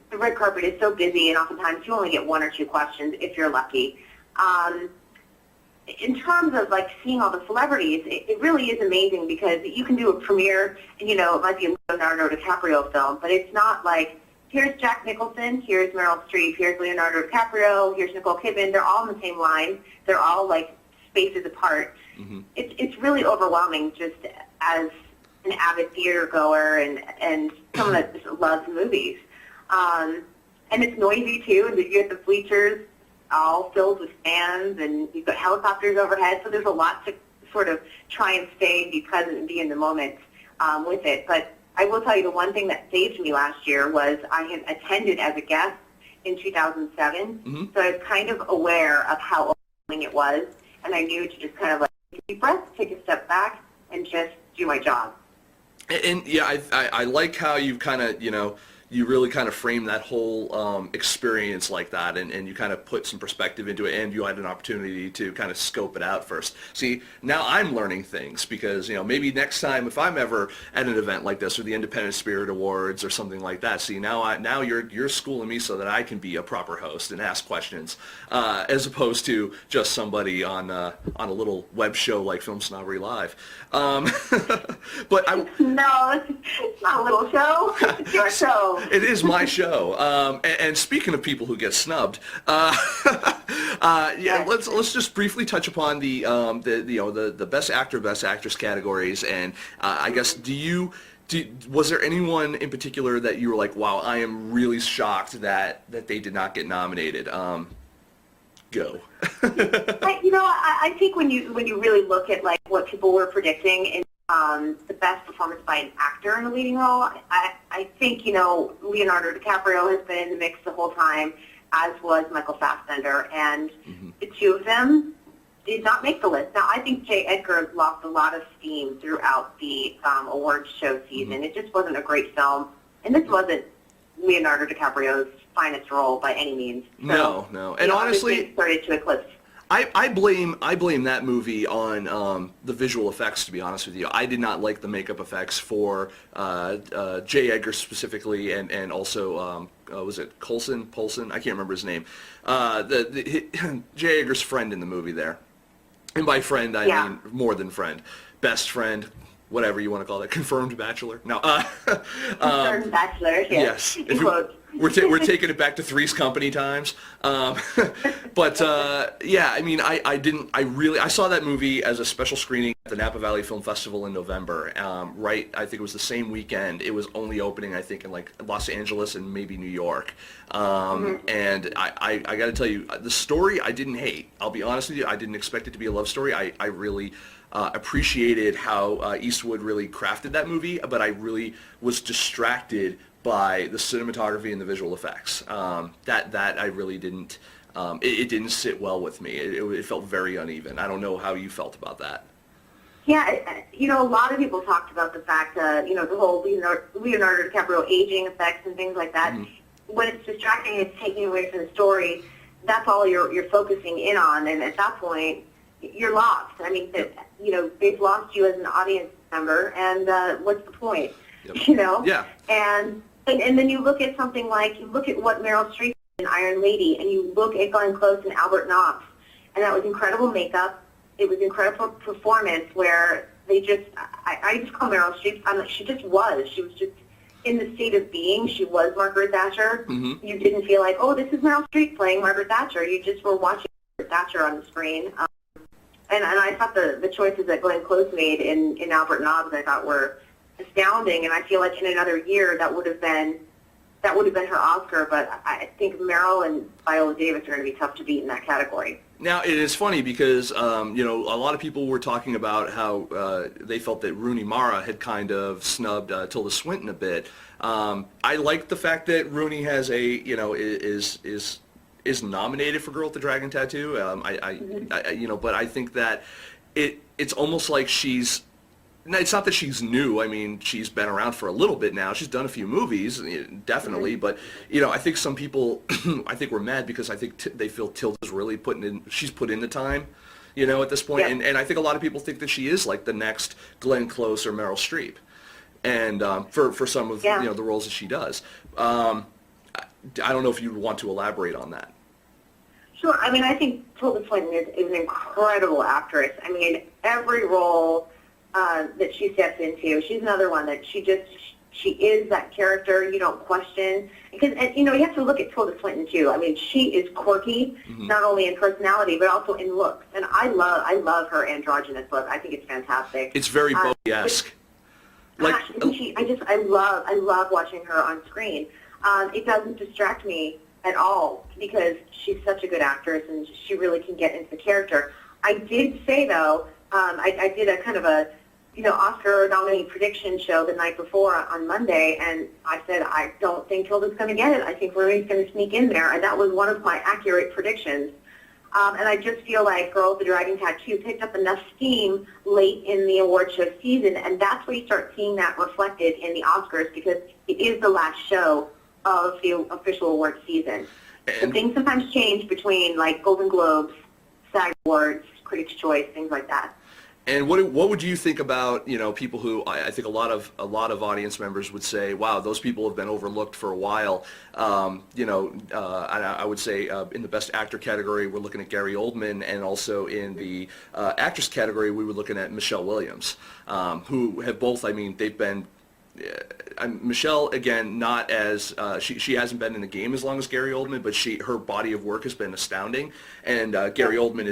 the red carpet is so busy, and oftentimes you only get 1 or 2 questions if you're lucky. In terms of like seeing all the celebrities, it really is amazing, because you can do a premiere and it might be a Leonardo DiCaprio film, but it's not like, here's Jack Nicholson, here's Meryl Streep, here's Leonardo DiCaprio, here's Nicole Kidman. They're all in the same line. They're all like spaces apart. Mm-hmm. It's really overwhelming just as an avid theater goer and someone that just loves movies. And it's noisy too, and you get the bleachers all filled with fans, and you've got helicopters overhead, so there's a lot to sort of try and stay and be present and be in the moment with it. But I will tell you, the one thing that saved me last year was I had attended as a guest in 2007, so I was kind of aware of how overwhelming it was, and I knew to just kind of like take a deep breath, take a step back, and just do my job. And yeah, I like how you kind of, you really kind of frame that whole experience like that, and you kind of put some perspective into it, and you had an opportunity to kind of scope it out first. See, now I'm learning things because, maybe next time if I'm ever at an event like this or the Independent Spirit Awards or something like that, see, now you're schooling me so that I can be a proper host and ask questions, as opposed to just somebody on a little web show like FilmSnobbery Live. But No, it's not a little show. It's your show. It is my show. And speaking of people who get snubbed, let's just briefly touch upon the best actor, best actress categories. And I guess was there anyone in particular that you were like, wow, I am really shocked that they did not get nominated? Go. I think when you really look at like what people were predicting in the best performance by an actor in a leading role, I think, Leonardo DiCaprio has been in the mix the whole time, as was Michael Fassbender, and the two of them did not make the list. Now, I think J. Edgar lost a lot of steam throughout the awards show season. It just wasn't a great film, and this wasn't Leonardo DiCaprio's finest role by any means. So, no. And honestly, it started to eclipse. I blame that movie on the visual effects, to be honest with you. I did not like the makeup effects for J. Edgar specifically, and also was it Poulsen? I can't remember his name. J. Edgar's friend in the movie there, and by friend I mean more than friend, best friend, whatever you want to call it, confirmed bachelor. No, Confirmed bachelor. Yes. We're taking it back to Three's Company times. But I mean, I saw that movie as a special screening at the Napa Valley Film Festival in November. I think it was the same weekend. It was only opening, I think, in like Los Angeles and maybe New York. And I got to tell you, the story I didn't hate. I'll be honest with you, I didn't expect it to be a love story. I really appreciated how Eastwood really crafted that movie, but I really was distracted by the cinematography and the visual effects. That I really didn't. It didn't sit well with me. It felt very uneven. I don't know how you felt about that. Yeah, a lot of people talked about the fact that, the whole Leonardo DiCaprio aging effects and things like that. When it's distracting, it's taking away from the story. That's all you're focusing in on, and at that point, you're lost. I mean, they've lost you as an audience member, and what's the point? Yep. Yeah. And then you look at something like, you look at what Meryl Streep did in Iron Lady, and you look at Glenn Close and Albert Nobbs, and that was incredible makeup. It was incredible performance where they just, I just call Meryl Streep, she just was. She was just in the state of being. She was Margaret Thatcher. You didn't feel like, oh, this is Meryl Streep playing Margaret Thatcher. You just were watching Margaret Thatcher on the screen. And I thought the choices that Glenn Close made in Albert Nobbs, I thought were astounding, and I feel like in another year that would have been her Oscar, but I think Meryl and Viola Davis are going to be tough to beat in that category. Now, it is funny because, a lot of people were talking about how they felt that Rooney Mara had kind of snubbed Tilda Swinton a bit. I like the fact that Rooney has is nominated for Girl with the Dragon Tattoo. But I think that it's almost like it's not that she's new. I mean, she's been around for a little bit now. She's done a few movies, definitely. But, I think some people, were mad because I think they feel Tilda's really she's put in the time, at this point. Yeah. And I think a lot of people think that she is like the next Glenn Close or Meryl Streep. And for some of, the roles that she does. I don't know if you want to elaborate on that. Sure. I mean, I think Tilda Swinton is an incredible actress. I mean, every role that she steps into, she's another one that she is that character. You don't question, because you have to look at Tilda Swinton too. I mean, she is quirky, not only in personality but also in looks, and I love her androgynous look. I think it's fantastic. It's very Bowie-esque. I love watching her on screen. It doesn't distract me at all because she's such a good actress and she really can get into the character. I did say, though, I did a kind of a, Oscar nominee prediction show the night before on Monday, and I said, I don't think Tilda's going to get it. I think Rooney's going to sneak in there, and that was one of my accurate predictions. And I just feel like Girl with the Dragon Tattoo picked up enough steam late in the award show season, and that's where you start seeing that reflected in the Oscars because it is the last show of the official award season. So things sometimes change between, like, Golden Globes, SAG Awards, Critics' Choice, things like that. And what would you think about people who I think a lot of audience members would say, wow, those people have been overlooked for a while. I would say in the Best Actor category we're looking at Gary Oldman, and also in the Actress category we were looking at Michelle Williams, who have both. I mean, they've been. Michelle, again, not as she hasn't been in the game as long as Gary Oldman, but her body of work has been astounding, and Gary Oldman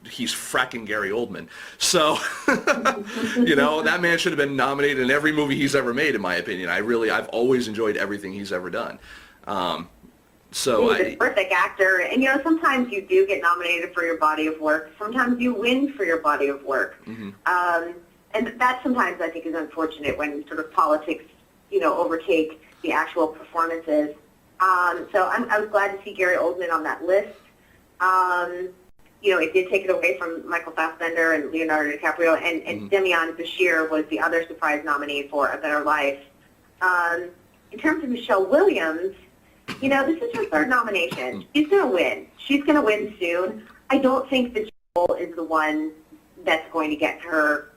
he's fracking Gary Oldman. So that man should have been nominated in every movie he's ever made, in my opinion. I've always enjoyed everything he's ever done. He's a terrific actor, and sometimes you do get nominated for your body of work. Sometimes you win for your body of work. Mm-hmm. And that sometimes I think is unfortunate when sort of politics, overtake the actual performances. So I was glad to see Gary Oldman on that list. It did take it away from Michael Fassbender and Leonardo DiCaprio, and Demian Bashir was the other surprise nominee for A Better Life. In terms of Michelle Williams, this is her third nomination. She's going to win. She's going to win soon. I don't think that Joel is the one that's going to get her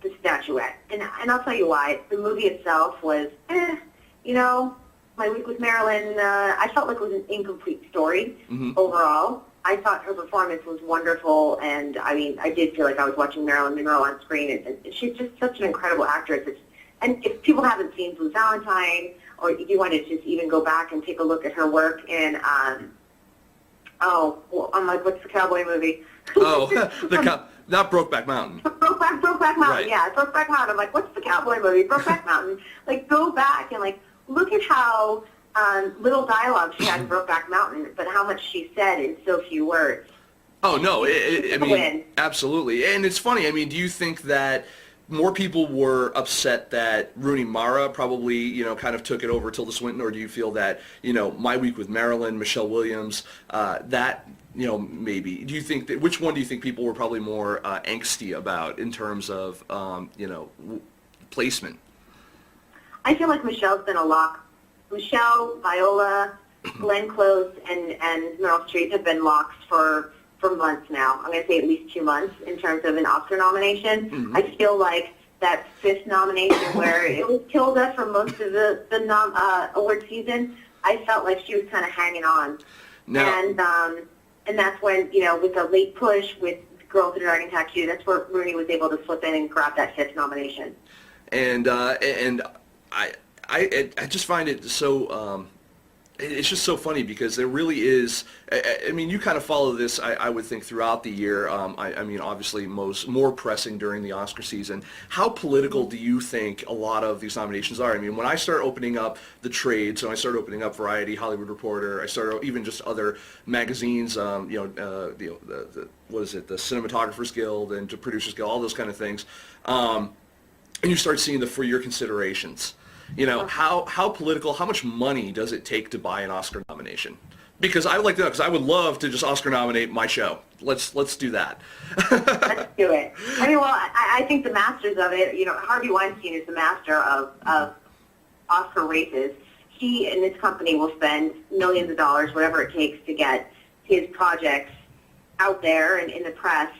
the statuette. And I'll tell you why. The movie itself was, My Week with Marilyn, I felt like it was an incomplete story overall. I thought her performance was wonderful, and I did feel like I was watching Marilyn Monroe on screen, and she's just such an incredible actress. And if people haven't seen Blue Valentine, or if you want to just even go back and take a look at her work in, what's the cowboy movie? Not Brokeback Mountain. Brokeback Mountain, right. Yeah, Brokeback Mountain. I'm like, what's the cowboy movie? Brokeback Mountain. Like, go back and, look at how little dialogue she had in Brokeback Mountain, but how much she said in so few words. Oh, no, absolutely. And it's funny, do you think that more people were upset that Rooney Mara probably, kind of took it over Tilda Swinton, or do you feel that, My Week with Marilyn, Michelle Williams, maybe. Do you think which one do you think people were probably more angsty about in terms of, placement? I feel like Michelle's been a lock. Michelle, Viola, Glenn Close, and Meryl Streep have been locks for months now. I'm going to say at least 2 months in terms of an Oscar nomination. Mm-hmm. I feel like that fifth nomination where it was Tilda for most of the award season, I felt like she was kind of hanging on. And that's when, with the late push with Girl with the Dragon Tattoo, that's where Rooney was able to slip in and grab that fifth nomination. And I just find it so it's just so funny because there really is. You kind of follow this. I would think throughout the year. Obviously, more pressing during the Oscar season. How political do you think a lot of these nominations are? When I start opening up the trades, so I start opening up Variety, Hollywood Reporter, I start even just other magazines. What is it? The Cinematographers Guild and the Producers Guild, all those kind of things. And you start seeing the for your considerations. How political, how much money does it take to buy an Oscar nomination? Because I would like to know, because I would love to just Oscar nominate my show. Let's do that. Let's do it. I think the masters of it, Harvey Weinstein is the master of Oscar races. He and his company will spend millions of dollars, whatever it takes, to get his projects out there and in the press.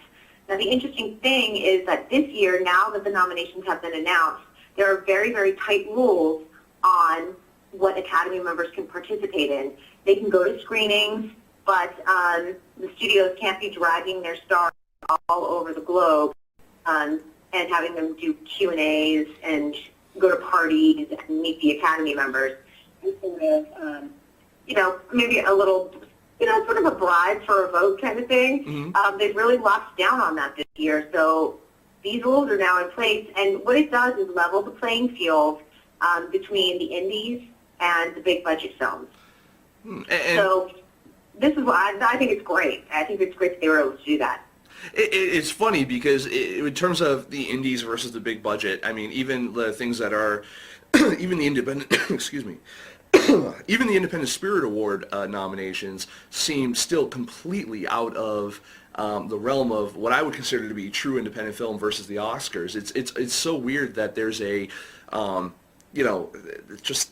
Now, the interesting thing is that this year, now that the nominations have been announced, there are very, very tight rules on what Academy members can participate in. They can go to screenings, but the studios can't be dragging their stars all over the globe and having them do Q&As and go to parties and meet the Academy members. And sort of, maybe a little, sort of a bribe for a vote kind of thing. Mm-hmm. They've really locked down on that this year. So these rules are now in place, and what it does is level the playing field between the indies and the big budget films. So this is why I think it's great. I think it's great that they were able to do that. It's funny because in terms of the indies versus the big budget, I mean, even the things that are, even the independent, excuse me, even the Independent Spirit Award nominations seem still completely out of the realm of what I would consider to be true independent film versus the Oscars. It's so weird that there's a, just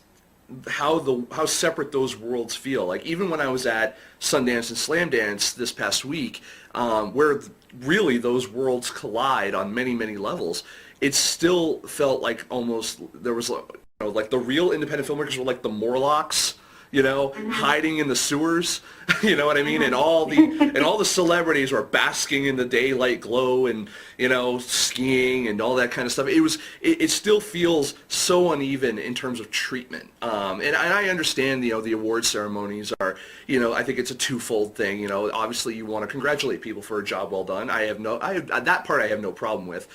how separate those worlds feel. Like even when I was at Sundance and Slamdance this past week, where really those worlds collide on many, many levels, it still felt like almost there was like the real independent filmmakers were like the Morlocks, hiding in the sewers, you know what I mean? And all the celebrities were basking in the daylight glow and, skiing and all that kind of stuff. It still feels so uneven in terms of treatment. And I understand, the award ceremonies are, I think it's a twofold thing. Obviously you want to congratulate people for a job well done. That part I have no problem with.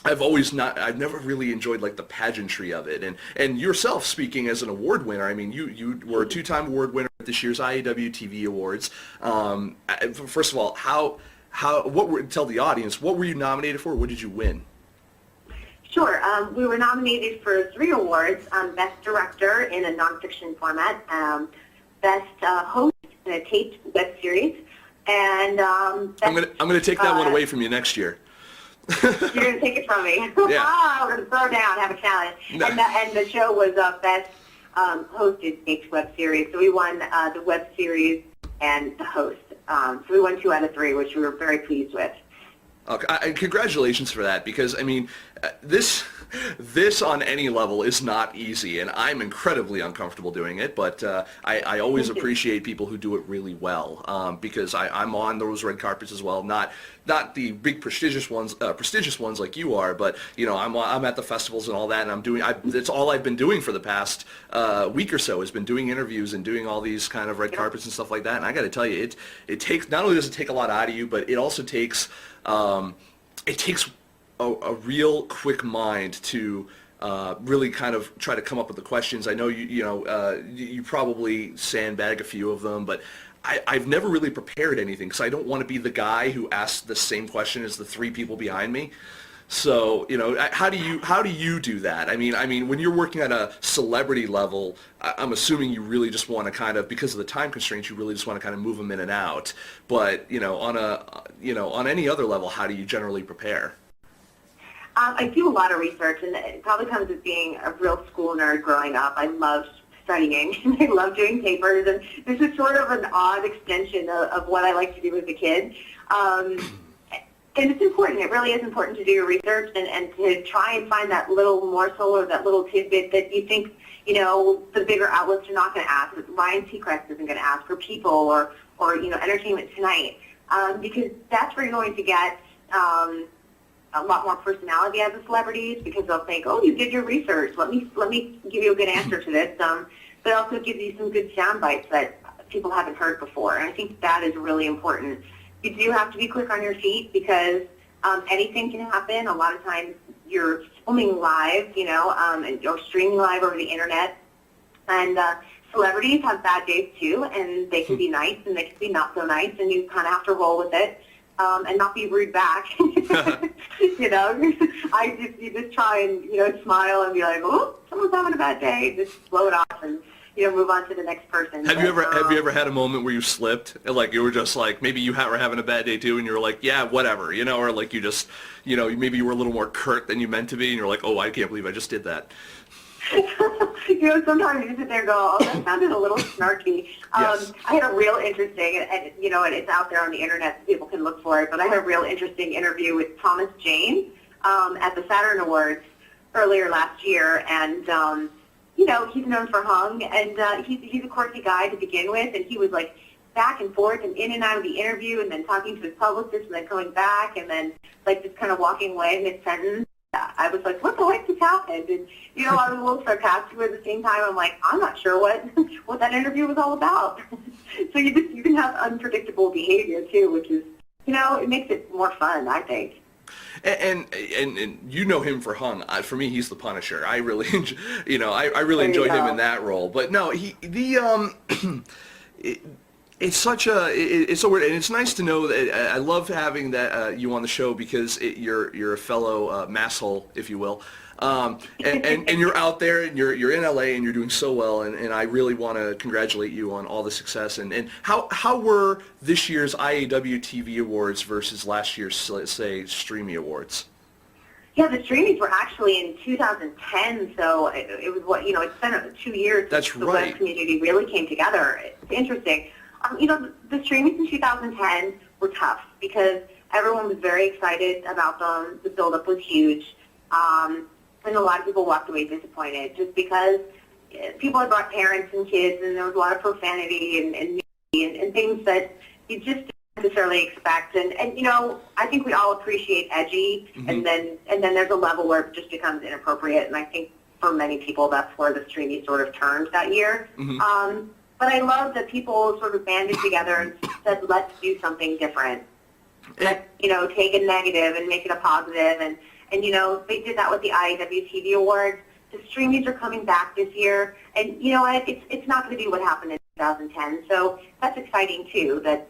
I've never really enjoyed like the pageantry of it, and yourself speaking as an award winner. I mean, you were a 2-time award winner at this year's IAW TV Awards. First of all, tell the audience, what were you nominated for? What did you win? Sure. We were nominated for 3 awards: Best Director in a Nonfiction Format, Best Host in a Taped Web Series, and I'm gonna take that one away from you next year. You're going to take it from me. Yeah. We're going to throw down, have a challenge. No. And the show was Best Hosted Taped Web Series. So we won the web series and the host. So we won 2 out of 3, which we were very pleased with. Okay, congratulations for that, because I mean, this on any level is not easy, and I'm incredibly uncomfortable doing it. But I always appreciate people who do it really well, because I'm on those red carpets as well. Not the big prestigious ones like you are, but I'm at the festivals and all that, and it's all I've been doing for the past week or so, has been doing interviews and doing all these kind of red carpets and stuff like that. And I got to tell you, it takes, not only does it take a lot out of you, but it also takes a real quick mind to really kind of try to come up with the questions. I know you probably sandbag a few of them, but I've never really prepared anything because I don't want to be the guy who asks the same question as the 3 people behind me. So, how do you do that? I mean, when you're working at a celebrity level, I'm assuming you really just want to kind of, because of the time constraints, you really just want to kind of move them in and out. But, on any other level, how do you generally prepare? I do a lot of research, and it probably comes with being a real school nerd growing up. I loved studying, and I love doing papers, and this is sort of an odd extension of what I like to do as a kid. And it's important. It really is important to do your research and to try and find that little morsel or that little tidbit that you think, the bigger outlets are not going to ask. Ryan Seacrest isn't going to ask, or People, or Entertainment Tonight, because that's where you're going to get a lot more personality as a celebrity, because they'll think, oh, you did your research. Let me give you a good answer to this. But it also gives you some good sound bites that people haven't heard before. And I think that is really important. You do have to be quick on your feet, because anything can happen. A lot of times you're filming live, or streaming live over the internet. And celebrities have bad days too, and they can be nice and they can be not so nice, and you kind of have to roll with it and not be rude back. You just try and smile and be like, oh, someone's having a bad day. Just blow it off and move on to the next person. Have you ever had a moment where you slipped, and like you were just like, maybe you were having a bad day too, and you were like, yeah, whatever, or like you just, maybe you were a little more curt than you meant to be, and you're like, oh, I can't believe I just did that. Sometimes you sit there and go, oh, that sounded a little snarky. Yes. I had a real interesting, and it's out there on the internet so people can look for it, but I had a real interesting interview with Thomas Jane at the Saturn Awards earlier last year, and he's known for Hung, and he's a quirky guy to begin with, and he was like back and forth and in and out of the interview, and then talking to his publicist, and then coming back, and then like just kind of walking away mid-sentence. I was like, what the heck just happened? And I was a little sarcastic, but at the same time, I'm like, I'm not sure what that interview was all about. So you can have unpredictable behavior too, which is, it makes it more fun, I think. And you know him for Hung. For me, he's the Punisher. I really enjoy, I really enjoy him in that role. But no, it's such it's so weird, and it's nice to know that I love having that you on the show because you're a fellow masshole, if you will. And you're out there and you're in LA and you're doing so well, and I really want to congratulate you on all the success. And how were this year's IAW TV Awards versus last year's, let's say, Streamy Awards? Yeah, the Streamies were actually in 2010, so it was it's been 2 years since the web community really came together. It's interesting. The Streamies in 2010 were tough because everyone was very excited about them. The build-up was huge. And a lot of people walked away disappointed just because people had brought parents and kids, and there was a lot of profanity and things that you just didn't necessarily expect. And I think we all appreciate edgy, and then there's a level where it just becomes inappropriate. And I think for many people, that's where the Streamy sort of turned that year. But I love that people sort of banded together and said, let's do something different. Let's, take a negative and make it a positive. And they did that with the IAW TV Awards. The Streamies are coming back this year. And, it's not going to be what happened in 2010. So that's exciting, too, that,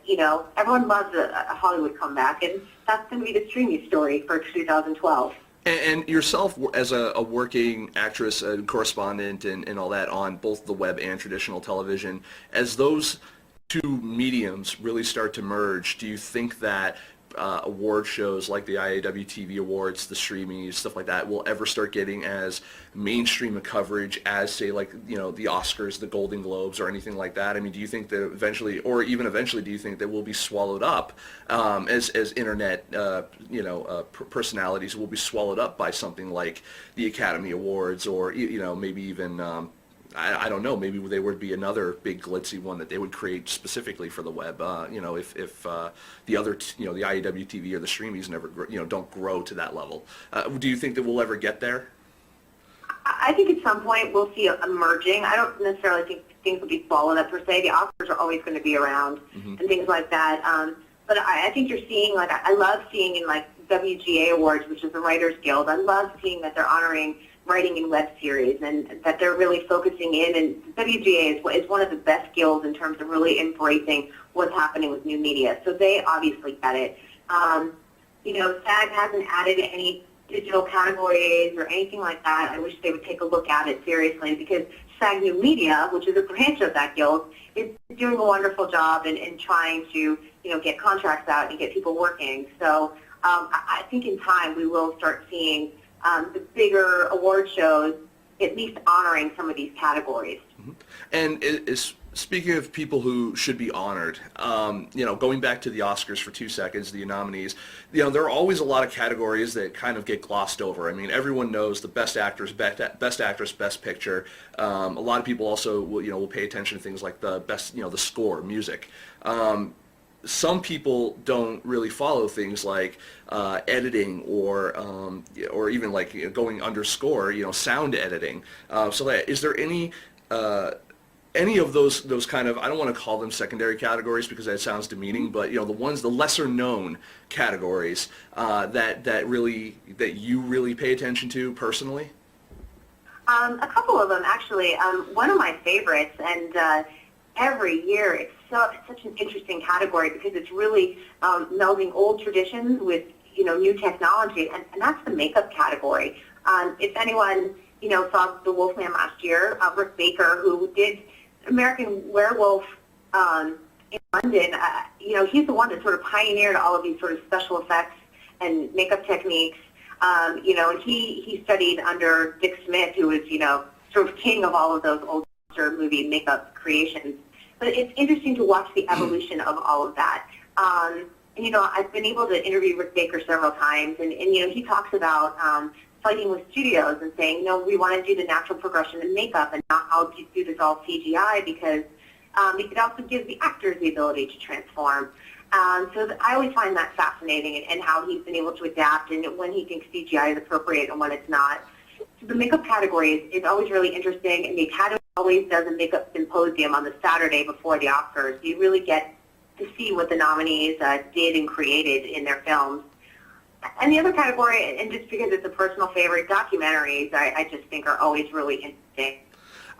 everyone loves a Hollywood comeback. And that's going to be the Streamy story for 2012. And yourself, as a working actress and correspondent and all that on both the web and traditional television, as those two mediums really start to merge, do you think that award shows like the IAW TV Awards, the Streamies, stuff like that, will ever start getting as mainstream a coverage as, say, like, the Oscars, the Golden Globes, or anything like that? I mean, do you think that eventually, or even eventually, do you think that will be swallowed up as internet, personalities will be swallowed up by something like the Academy Awards, or, maybe even I don't know, maybe there would be another big glitzy one that they would create specifically for the web, if the other, the IAW TV or the Streamies never, don't grow to that level. Do you think that we'll ever get there? I think at some point we'll see a merging. I don't necessarily think things will be swallowed up per se. The Oscars are always going to be around and things like that. But I think you're seeing, like, I love seeing in, like, WGA Awards, which is the Writers Guild, I love seeing that they're honoring writing in web series and that they're really focusing in. And WGA is one of the best guilds in terms of really embracing what's happening with new media. So they obviously get it. SAG hasn't added any digital categories or anything like that. I wish they would take a look at it seriously because SAG New Media, which is a branch of that guild, is doing a wonderful job in trying to, get contracts out and get people working. So I think in time we will start seeing the bigger award shows at least honoring some of these categories. And speaking of people who should be honored, going back to the Oscars for 2 seconds, the nominees, there are always a lot of categories that kind of get glossed over. I mean, everyone knows the best actress, best picture. A lot of people also will pay attention to things like the best, the score, music. Some people don't really follow things like editing or even like going underscore, sound editing. So is there any of those kind of, I don't want to call them secondary categories because that sounds demeaning, but the lesser known categories that you really pay attention to personally? A couple of them actually. One of my favorites, and every year it's such an interesting category because it's really melding old traditions with new technology, and that's the makeup category. If anyone saw The Wolfman last year, Rick Baker, who did American Werewolf in London, he's the one that sort of pioneered all of these sort of special effects and makeup techniques. And he studied under Dick Smith, who was sort of king of all of those old monster movie makeup creations. But it's interesting to watch the evolution of all of that. I've been able to interview Rick Baker several times, and he talks about fighting with studios and saying, we want to do the natural progression in makeup and not all do this all CGI because it also gives the actors the ability to transform. So I always find that fascinating and how he's been able to adapt and when he thinks CGI is appropriate and when it's not. So the makeup category is always really interesting, and the Academy always does a makeup symposium on the Saturday before the Oscars. You really get to see what the nominees did and created in their films. And the other category, and just because it's a personal favorite, documentaries, I just think are always really interesting.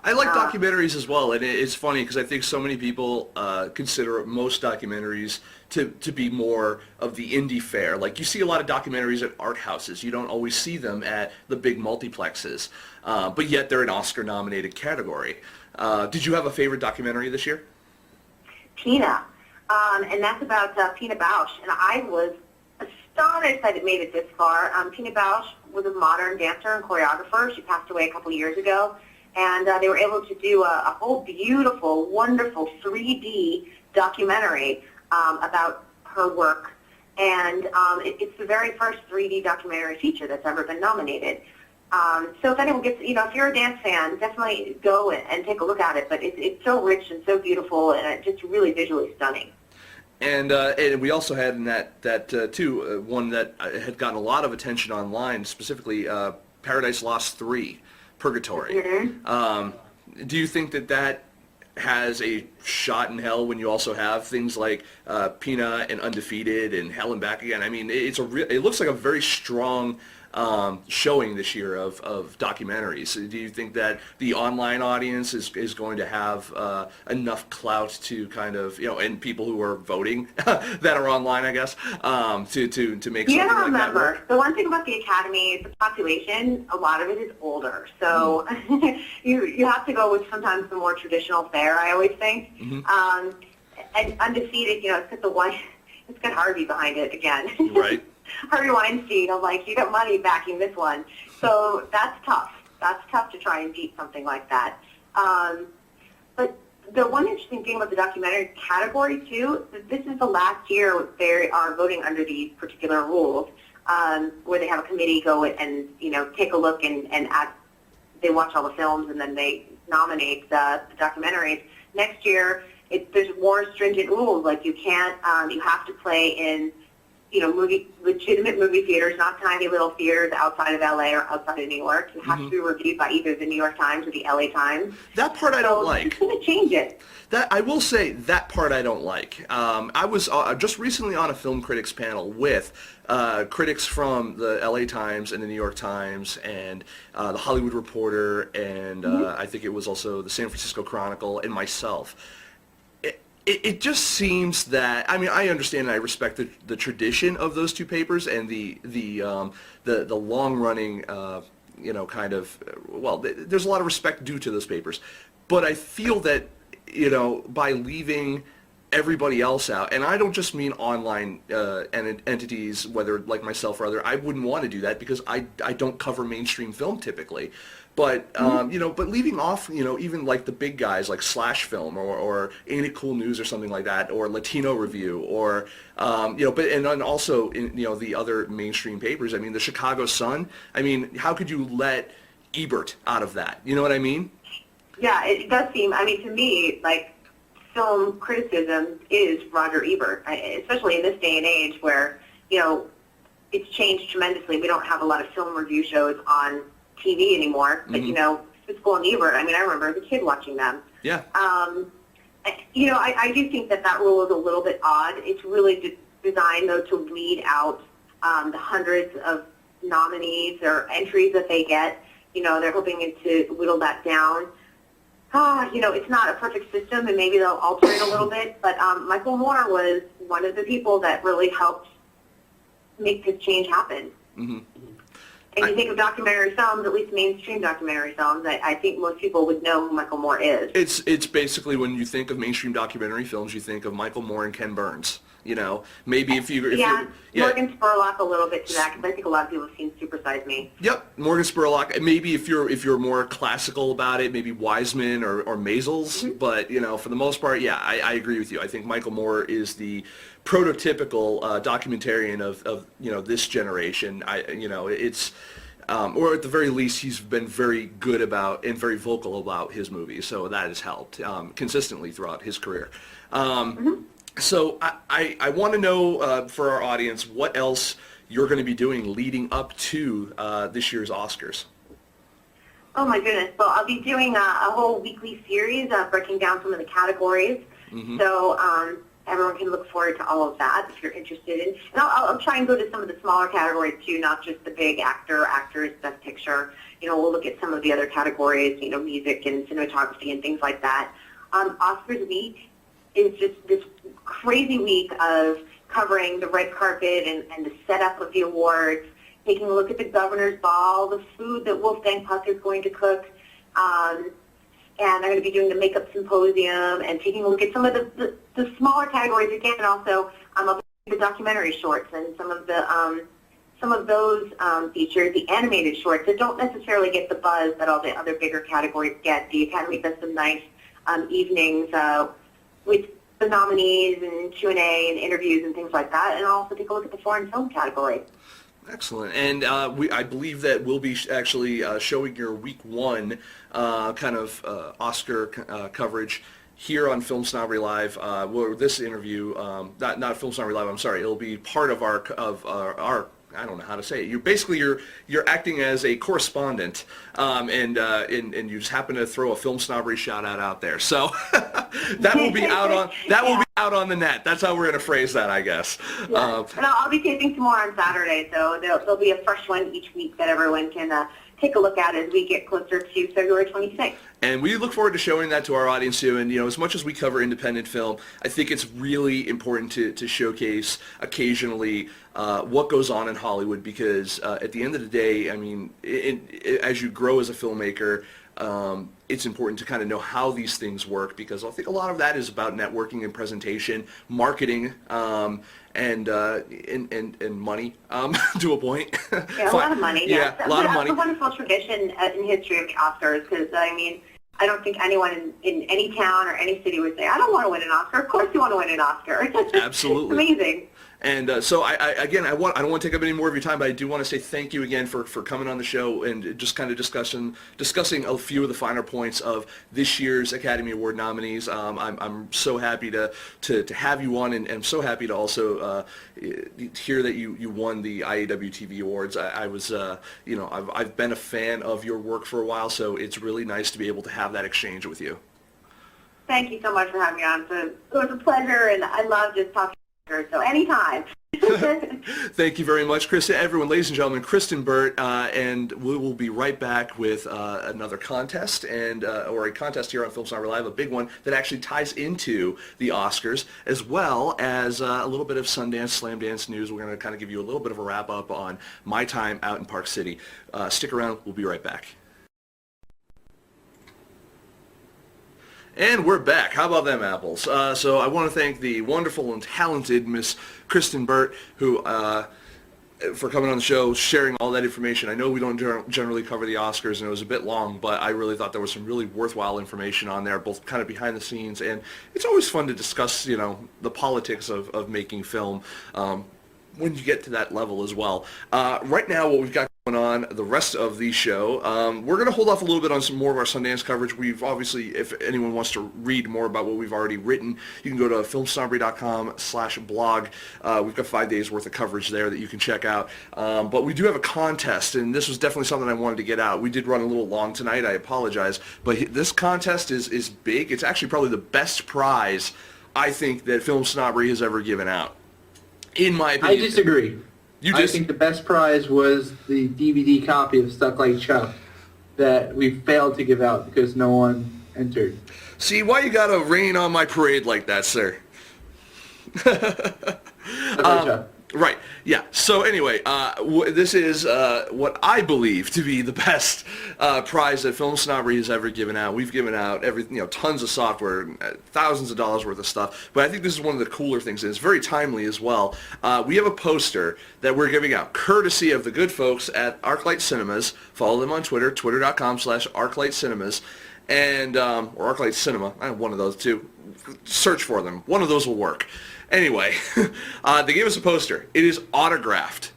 I like documentaries as well, and it's funny because I think so many people consider most documentaries to be more of the indie fare. Like, you see a lot of documentaries at art houses. You don't always see them at the big multiplexes, but yet they're an Oscar-nominated category. Did you have a favorite documentary this year? Pina, and that's about Pina Bausch, and I was astonished that it made it this far. Pina Bausch was a modern dancer and choreographer. She passed away a couple years ago. And they were able to do a whole beautiful, wonderful 3D documentary about her work. And it's the very first 3D documentary feature that's ever been nominated. So if anyone gets, if you're a dance fan, definitely go and take a look at it. But it's so rich and so beautiful, and it's just really visually stunning. And we also had in that too, one that had gotten a lot of attention online, specifically Paradise Lost 3. Purgatory. Mm-hmm. Do you think that has a shot in hell when you also have things like Pina and Undefeated and Hell and Back Again? I mean, it looks like a very strong showing this year of documentaries. Do you think that the online audience is going to have enough clout to kind of, and people who are voting that are online, I guess, to make something like that work? The one thing about the Academy is the population, a lot of it is older. So you have to go with sometimes the more traditional fare, I always think. Mm-hmm. And Undefeated, it's got Harvey behind it again. Right. Harvey Weinstein, I'm like, you got money backing this one. So that's tough. That's tough to try and beat something like that. But the one interesting thing about the documentary category, too, this is the last year they are voting under these particular rules, where they have a committee go and, take a look and they watch all the films and then they nominate the documentaries. Next year, there's more stringent rules. Like, you can't, you have to play in legitimate movie theaters, not tiny little theaters outside of LA or outside of New York. It has to be reviewed by either the New York Times or the LA Times. That part I don't like. It's going to change it. That I will say, that part I don't like. I was just recently on a film critics panel with critics from the LA Times and the New York Times and the Hollywood Reporter and I think it was also the San Francisco Chronicle and myself. It just seems that, I mean, I understand and I respect the tradition of those two papers and the long running there's a lot of respect due to those papers, but I feel that by leaving everybody else out, and I don't just mean online entities, whether like myself or other, I wouldn't want to do that because I don't cover mainstream film typically. But but leaving off, even like the big guys like Slash Film or Ain't It Cool News or something like that, or Latino Review, or but and then also in the other mainstream papers. I mean, the Chicago Sun. I mean, how could you let Ebert out of that? You know what I mean? Yeah, it does seem. I mean, to me, like, film criticism is Roger Ebert, especially in this day and age where it's changed tremendously. We don't have a lot of film review shows on TV anymore, but Siskel and Ebert, I mean, I remember as a kid watching them. Yeah. I do think that rule is a little bit odd. It's really designed, though, to weed out the hundreds of nominees or entries that they get. They're hoping to whittle that down. It's not a perfect system, and maybe they'll alter it a little bit, but Michael Moore was one of the people that really helped make this change happen. Mm-hmm. And you think of documentary films, at least mainstream documentary films, I think most people would know who Michael Moore is. It's basically, when you think of mainstream documentary films, you think of Michael Moore and Ken Burns. Maybe if you Morgan Spurlock a little bit to that, because I think a lot of people have seen Super Size Me. Yep, Morgan Spurlock. Maybe if you're more classical about it, maybe Wiseman or Maisels. Mm-hmm. But for the most part, I agree with you. I think Michael Moore is the prototypical documentarian of this generation. It's or at the very least, he's been very good about and very vocal about his movies, so that has helped consistently throughout his career. So I want to know for our audience what else you're going to be doing leading up to this year's Oscars. Oh my goodness! Well, I'll be doing a whole weekly series breaking down some of the categories. Mm-hmm. So everyone can look forward to all of that if you're interested in. And I'll try and go to some of the smaller categories too, not just the big actor, actress, best picture. We'll look at some of the other categories, music and cinematography and things like that. Oscars week is just this crazy week of covering the red carpet and the setup of the awards, taking a look at the governor's ball, the food that Wolfgang Puck is going to cook, and I'm going to be doing the makeup symposium and taking a look at some of the smaller categories again, and also the documentary shorts and some of those features, the animated shorts that don't necessarily get the buzz that all the other bigger categories get. The Academy does some nice evenings with the nominees and Q&A and interviews and things like that, and I'll also take a look at the foreign film category. Excellent. And I believe that we'll be actually showing your week one Oscar coverage here on Film Snobbery Live. This interview, not Film Snobbery Live, I'm sorry, it'll be part of our I don't know how to say it. You're acting as a correspondent, and you just happen to throw a Film Snobbery shout out there. So that will be out on the net. That's how we're going to phrase that, I guess. Yeah. And I'll be taping some more on Saturday, so there'll be a fresh one each week that everyone can take a look at as we get closer to February 26th. And we look forward to showing that to our audience too. And as much as we cover independent film, I think it's really important to showcase occasionally what goes on in Hollywood, because at the end of the day, I mean, as you grow as a filmmaker, it's important to kind of know how these things work, because I think a lot of that is about networking and presentation, marketing, and money to a point. Yeah, a lot of money. Yeah, a lot of money. It's a wonderful tradition in history of the Oscars, because I mean, I don't think anyone in any town or any city would say, I don't want to win an Oscar. Of course you want to win an Oscar. Absolutely. It's amazing. And so I don't want to take up any more of your time, but I do want to say thank you again for coming on the show and just kind of discussing a few of the finer points of this year's Academy Award nominees. I'm so happy to have you on, and I'm so happy to also hear that you won the IAW TV Awards. I was I've been a fan of your work for a while, so it's really nice to be able to have that exchange with you. Thank you so much for having me on. It was a pleasure, and I love just talking. So anytime. Thank you very much, Kristyn. Everyone, ladies and gentlemen, Kristyn Burtt, and we will be right back with another contest, or a contest here on Film Snobbery Live, a big one that actually ties into the Oscars, as well as a little bit of Sundance Slam Dance news. We're going to kind of give you a little bit of a wrap-up on my time out in Park City. Stick around. We'll be right back. And we're back. How about them apples? So I want to thank the wonderful and talented Miss Kristyn Burtt, who for coming on the show, sharing all that information. I know we don't generally cover the Oscars, and it was a bit long, but I really thought there was some really worthwhile information on there, both kind of behind the scenes, and it's always fun to discuss, the politics of making film when you get to that level as well. Right now, what we've got going on the rest of the show, we're going to hold off a little bit on some more of our Sundance coverage. We've obviously, if anyone wants to read more about what we've already written, you can go to filmsnobbery.com/blog. We've got 5 days worth of coverage there that you can check out. But we do have a contest, and this was definitely something I wanted to get out. We did run a little long tonight. I apologize. But this contest is big. It's actually probably the best prize I think that Film Snobbery has ever given out, in my opinion. I disagree. I think the best prize was the DVD copy of Stuck Like Chuck that we failed to give out because no one entered. See, why you gotta rain on my parade like that, sir? Right, yeah. So anyway, this is what I believe to be the best prize that Film Snobbery has ever given out. We've given out tons of software, thousands of dollars worth of stuff, but I think this is one of the cooler things, and it's very timely as well. We have a poster that we're giving out, courtesy of the good folks at ArcLight Cinemas. Follow them on Twitter, twitter.com/ArcLightCinemas, and or ArcLight Cinema, one of those two. Search for them. One of those will work. Anyway, they gave us a poster. It is autographed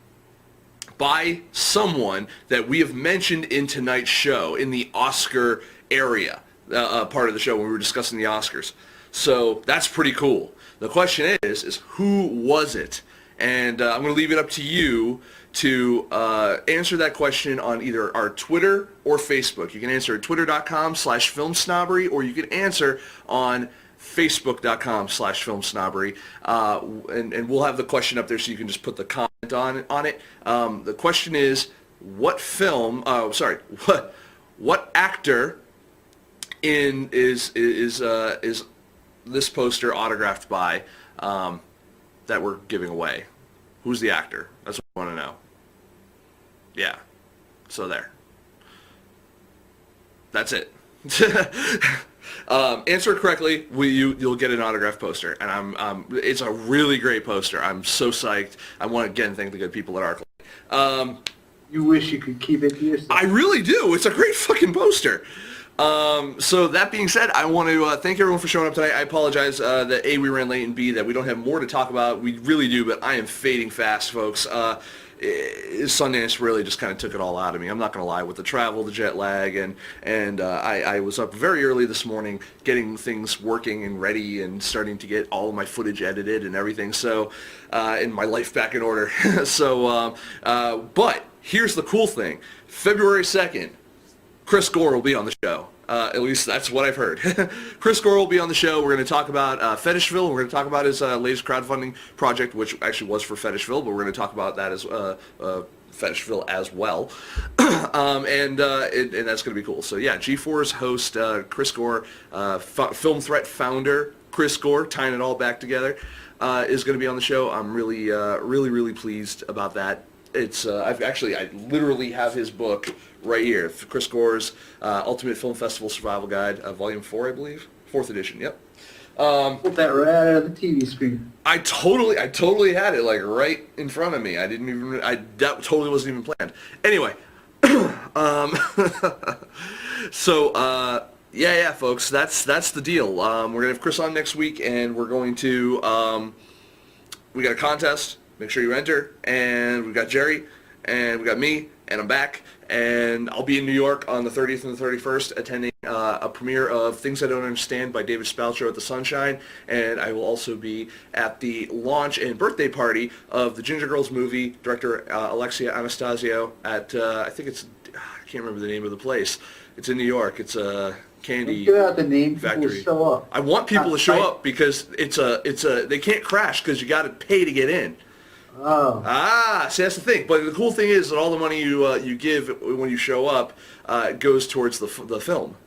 by someone that we have mentioned in tonight's show, in the Oscar area part of the show when we were discussing the Oscars. So that's pretty cool. The question is who was it? And I'm going to leave it up to you to answer that question on either our Twitter or Facebook. You can answer at twitter.com/filmsnobbery, or you can answer on Facebook.com/FilmSnobbery, and we'll have the question up there so you can just put the comment on it. The question is, what actor is this poster autographed by that we're giving away? Who's the actor? That's what I want to know. Yeah. So there. That's it. Answer it correctly, you'll get an autographed poster, and it's a really great poster. I'm so psyched. I want to again thank the good people at ArcLight. You wish you could keep it to yourself. I really do. It's a great fucking poster. So that being said, I want to thank everyone for showing up tonight. I apologize that A, we ran late, and B, that we don't have more to talk about. We really do, but I am fading fast, folks. Sundance really just kind of took it all out of me. I'm not going to lie, with the travel, the jet lag, and I was up very early this morning getting things working and ready and starting to get all of my footage edited and everything, so, and my life back in order. So, but here's the cool thing. February 2nd, Chris Gore will be on the show. At least that's what I've heard. Chris Gore will be on the show. We're going to talk about Fetishville. We're going to talk about his latest crowdfunding project, which actually was for Fetishville, but we're going to talk about that as Fetishville as well. And that's going to be cool. So yeah, G4's host, Chris Gore, Film Threat founder, Chris Gore, tying it all back together, is going to be on the show. I'm really pleased about that. It's I literally have his book right here, Chris Gore's Ultimate Film Festival Survival Guide, Volume 4, I believe, 4th edition. Yep. Put that right out of the TV screen. I totally had it like right in front of me. That totally wasn't even planned. Anyway, so yeah, folks, that's the deal. We're gonna have Chris on next week, and we're going to we got a contest. Make sure you enter, and we've got Jerry, and we got me, and I'm back, and I'll be in New York on the 30th and the 31st attending a premiere of Things I Don't Understand by David Spalcho at the Sunshine, and I will also be at the launch and birthday party of the Ginger Girls movie, director Alexia Anastasio at, I can't remember the name of the place. It's in New York. It's a candy Give out the name, factory. people show up. I want people to show up because they can't crash because you got to pay to get in. Oh. See, that's the thing. But the cool thing is that all the money you give when you show up goes towards the film,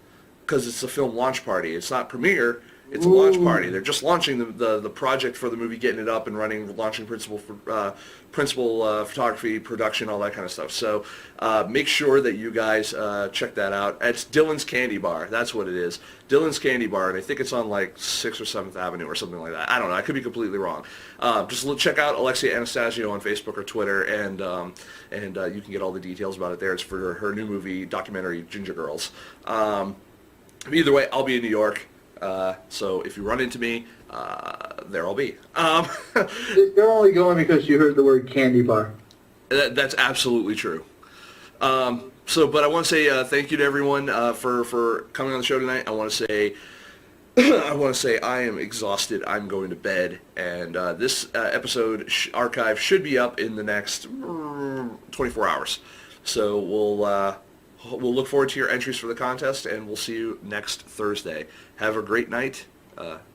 because it's a film launch party. It's not premiere. It's a launch party. They're just launching the project for the movie, getting it up and running, launching principal photography, production, all that kind of stuff. So make sure that you guys check that out. It's Dylan's Candy Bar. That's what it is. Dylan's Candy Bar, and I think it's on like 6th or 7th Avenue or something like that. I don't know. I could be completely wrong. Just check out Alexia Anastasio on Facebook or Twitter, and you can get all the details about it there. It's for her new movie documentary, Ginger Girls. Either way, I'll be in New York. So if you run into me, there I'll be. They're only going because you heard the word candy bar. That's absolutely true. But I want to say thank you to everyone for coming on the show tonight. I want to say I am exhausted. I'm going to bed, and this episode archive should be up in the next 24 hours. So we'll look forward to your entries for the contest, and we'll see you next Thursday. Have a great night.